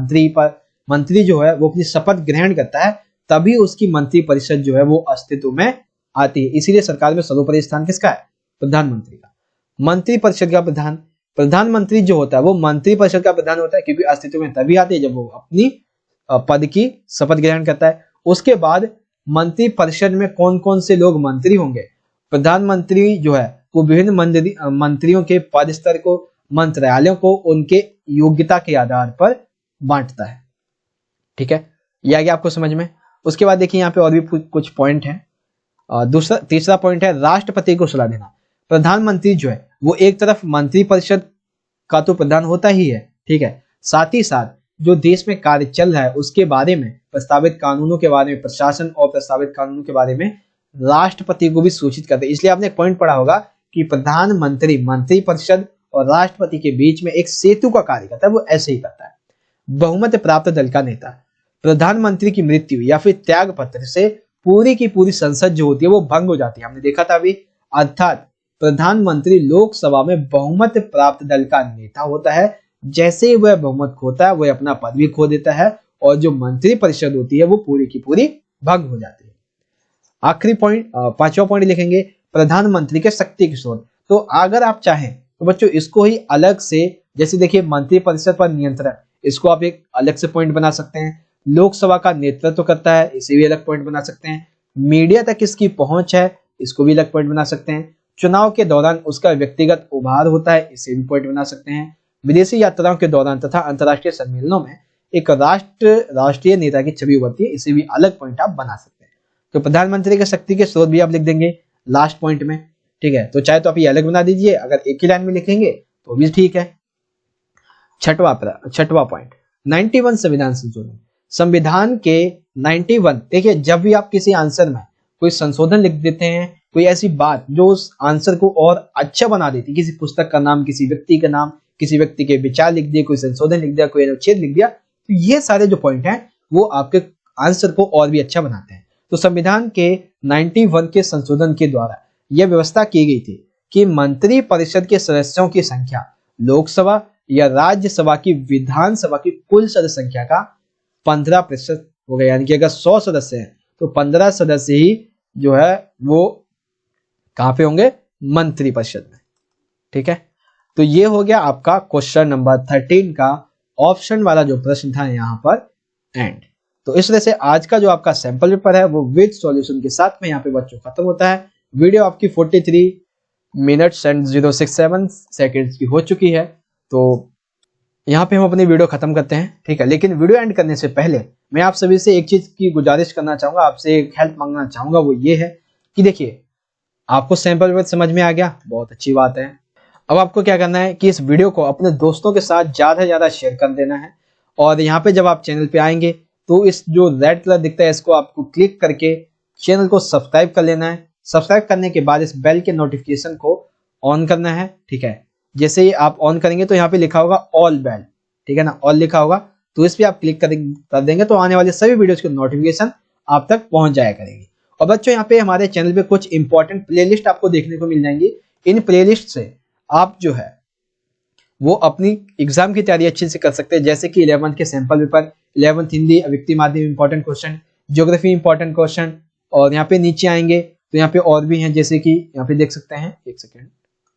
मंत्री जो है वो अपनी शपथ ग्रहण करता है, तभी उसकी मंत्रिपरिषद जो है वो अस्तित्व में आती है। इसीलिए सरकार में सर्वोपरि स्थान किसका है? प्रधानमंत्री का। मंत्रिपरिषद का प्रधान, प्रधानमंत्री जो होता है वो मंत्रिपरिषद का प्रधान होता है क्योंकि अस्तित्व में तभी आती है जब वो अपनी पद की शपथ ग्रहण करता है। उसके बाद मंत्रिपरिषद में कौन कौन से लोग मंत्री होंगे? प्रधानमंत्री जो है वो विभिन्न मंत्रियों के पद स्तर को, मंत्रालयों को उनके योग्यता के आधार पर बांटता है। ठीक है, ये आ गया आपको समझ में। उसके बाद देखिए यहाँ पे और भी कुछ पॉइंट है। तीसरा पॉइंट है राष्ट्रपति को सलाह देना। प्रधानमंत्री जो है वो एक तरफ मंत्रिपरिषद का तो प्रधान होता ही है, ठीक है, साथ ही साथ जो देश में कार्य चल रहा है उसके बारे में, प्रस्तावित कानूनों के बारे में, प्रशासन और प्रस्तावित कानूनों के बारे में राष्ट्रपति को भी सूचित करते हैं। इसलिए आपने एक पॉइंट पढ़ा होगा कि प्रधानमंत्री मंत्रिपरिषद और राष्ट्रपति के बीच में एक सेतु का कार्य करता है, वो ऐसे ही करता है। बहुमत प्राप्त दल का नेता, प्रधानमंत्री की मृत्यु या फिर त्याग पत्र से पूरी की पूरी संसद जो होती है वो भंग हो जाती है, हमने देखा था अभी। अर्थात प्रधानमंत्री लोकसभा में बहुमत प्राप्त दल का नेता होता है। जैसे ही वह बहुमत खोता है वह अपना पद भी खो देता है और जो मंत्रिपरिषद होती है वो पूरी की पूरी भंग हो जाती है। आखिरी पॉइंट, पांचवा पॉइंट लिखेंगे प्रधानमंत्री के शक्ति के स्रोत। तो अगर आप चाहें तो बच्चों इसको ही अलग से, जैसे देखिए मंत्रिपरिषद पर नियंत्रण, इसको आप एक अलग से पॉइंट बना सकते हैं। लोकसभा का नेतृत्व करता है, इसे भी अलग पॉइंट बना सकते हैं। मीडिया तक इसकी पहुंच है, इसको भी अलग पॉइंट बना सकते हैं। चुनाव के दौरान उसका व्यक्तिगत उभार होता है, इसे भी पॉइंट बना सकते हैं। विदेशी यात्राओं के दौरान तथा अंतर्राष्ट्रीय सम्मेलनों में एक राष्ट्रीय नेता की छवि उभरती है, इसे भी अलग पॉइंट आप बना सकते हैं। तो प्रधानमंत्री के शक्ति के स्रोत भी आप लिख देंगे लास्ट पॉइंट में, ठीक है। तो चाहे तो आप ये अलग बना दीजिए, अगर एक ही लाइन में लिखेंगे तो भी ठीक है। छठवां पॉइंट 91 संविधान संशोधन। संविधान के 91, देखिए जब भी आप किसी आंसर में कोई संशोधन लिख देते हैं, कोई ऐसी बात जो उस आंसर को और अच्छा बना देती, किसी पुस्तक का नाम, किसी व्यक्ति का नाम, किसी व्यक्ति के विचार लिख दिए, कोई संशोधन लिख दिया, कोई अनुच्छेद लिख दिया, तो ये सारे जो पॉइंट हैं वो आपके आंसर को और भी अच्छा बनाते हैं। तो संविधान के 91 के संशोधन के द्वारा यह व्यवस्था की गई थी कि मंत्रिपरिषद के सदस्यों की संख्या लोकसभा या राज्यसभा की विधानसभा की कुल सदस्य संख्या का 15% हो गया। यानी कि अगर 100 सदस्य हैं तो 15 सदस्य ही जो है वो कहां पे होंगे? मंत्रिपरिषद में। ठीक है, तो ये हो गया आपका क्वेश्चन नंबर 13 का ऑप्शन वाला जो प्रश्न था यहाँ पर एंड। तो इस तरह से आज का जो आपका सैंपल पेपर है वो विद सॉल्यूशन के साथ में यहाँ पे बच्चों खत्म होता है। वीडियो आपकी 43 मिनट्स एंड 067 सेकेंड्स की हो चुकी है। तो यहाँ पे हम अपनी वीडियो खत्म करते हैं, ठीक है। लेकिन वीडियो एंड करने से पहले मैं आप सभी से एक चीज की गुजारिश करना चाहूंगा, आपसे एक हेल्प मांगना चाहूंगा, वो ये है कि देखिए आपको सैंपल पेपर समझ में आ गया, बहुत अच्छी बात है। अब आपको क्या करना है कि इस वीडियो को अपने दोस्तों के साथ ज्यादा से ज्यादा शेयर कर देना है। और यहाँ पे जब आप चैनल पे आएंगे तो इस जो रेड कलर दिखता है इसको आपको क्लिक करके चैनल को सब्सक्राइब कर लेना है। सब्सक्राइब करने के बाद इस बेल के नोटिफिकेशन को ऑन करना है, ठीक है। जैसे ही आप ऑन करेंगे तो यहाँ पे लिखा होगा ऑल बेल, ठीक है ना, ऑल लिखा होगा, तो इस पे आप क्लिक कर देंगे तो आने वाले सभी वीडियोस की नोटिफिकेशन आप तक पहुंच जाया करेगी। और बच्चों यहाँ पे हमारे चैनल पे कुछ इंपॉर्टेंट प्लेलिस्ट आपको देखने को मिल जाएंगी। इन प्लेलिस्ट से आप जो है वो अपनी एग्जाम की तैयारी अच्छे से कर सकते हैं, जैसे कि 11th के सैंपल पेपर, 11th हिंदी व्यक्ति माध्यम important question, geography important question, और यहाँ पे नीचे आएंगे तो यहाँ पे और भी हैं, जैसे कि यहाँ पे देख सकते हैं, एक सेकेंड,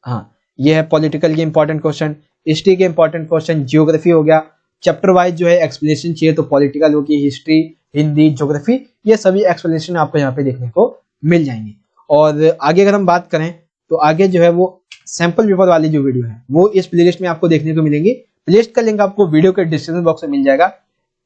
हाँ ये है पॉलिटिकल के इंपॉर्टेंट क्वेश्चन, हिस्ट्री के इंपॉर्टेंट क्वेश्चन, ज्योग्राफी हो गया, चैप्टर वाइज जो है एक्सप्लेनेशन चाहिए तो पॉलिटिकल होगी, हिस्ट्री, हिंदी, ज्योग्राफी, ये सभी एक्सप्लेनेशन आपको यहाँ पे देखने को मिल जाएंगे। और आगे अगर हम बात करें तो आगे जो है वो सैंपल पेपर वाली जो वीडियो है वो इस प्लेलिस्ट में आपको देखने को मिलेंगी। प्लेलिस्ट का लिंक आपको वीडियो के डिस्क्रिप्शन बॉक्स में मिल जाएगा।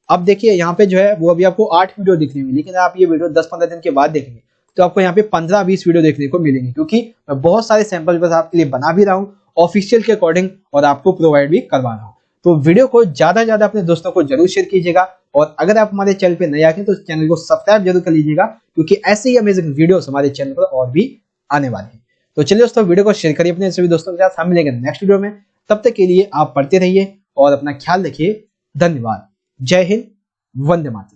अब देखिए यहाँ पे जो है वो अभी आपको 8 वीडियो दिखने में, लेकिन आप ये वीडियो 10-15 दिन के बाद देखेंगे तो आपको यहाँ पे 15-20 वीडियो देखने को मिलेंगे, क्योंकि मैं बहुत सारे सैंपल पेपर आपके लिए बना भी रहा हूँ ऑफिशियल के अकॉर्डिंग और आपको प्रोवाइड भी करवा रहा हूँ। तो वीडियो को ज्यादा से ज्यादा अपने दोस्तों को जरूर शेयर कीजिएगा, और अगर आप हमारे चैनल पे नए आए तो चैनल को सब्सक्राइब जरूर कर लीजिएगा, क्योंकि ऐसे ही अमेजिंग वीडियोस हमारे चैनल पर और भी आने वाले हैं। तो चलिए दोस्तों वीडियो को शेयर करिए अपने सभी दोस्तों के साथ। हम मिलेंगे नेक्स्ट वीडियो में, तब तक के लिए आप पढ़ते रहिए और अपना ख्याल रखिए। धन्यवाद। जय हिंद, वंदे मातरम।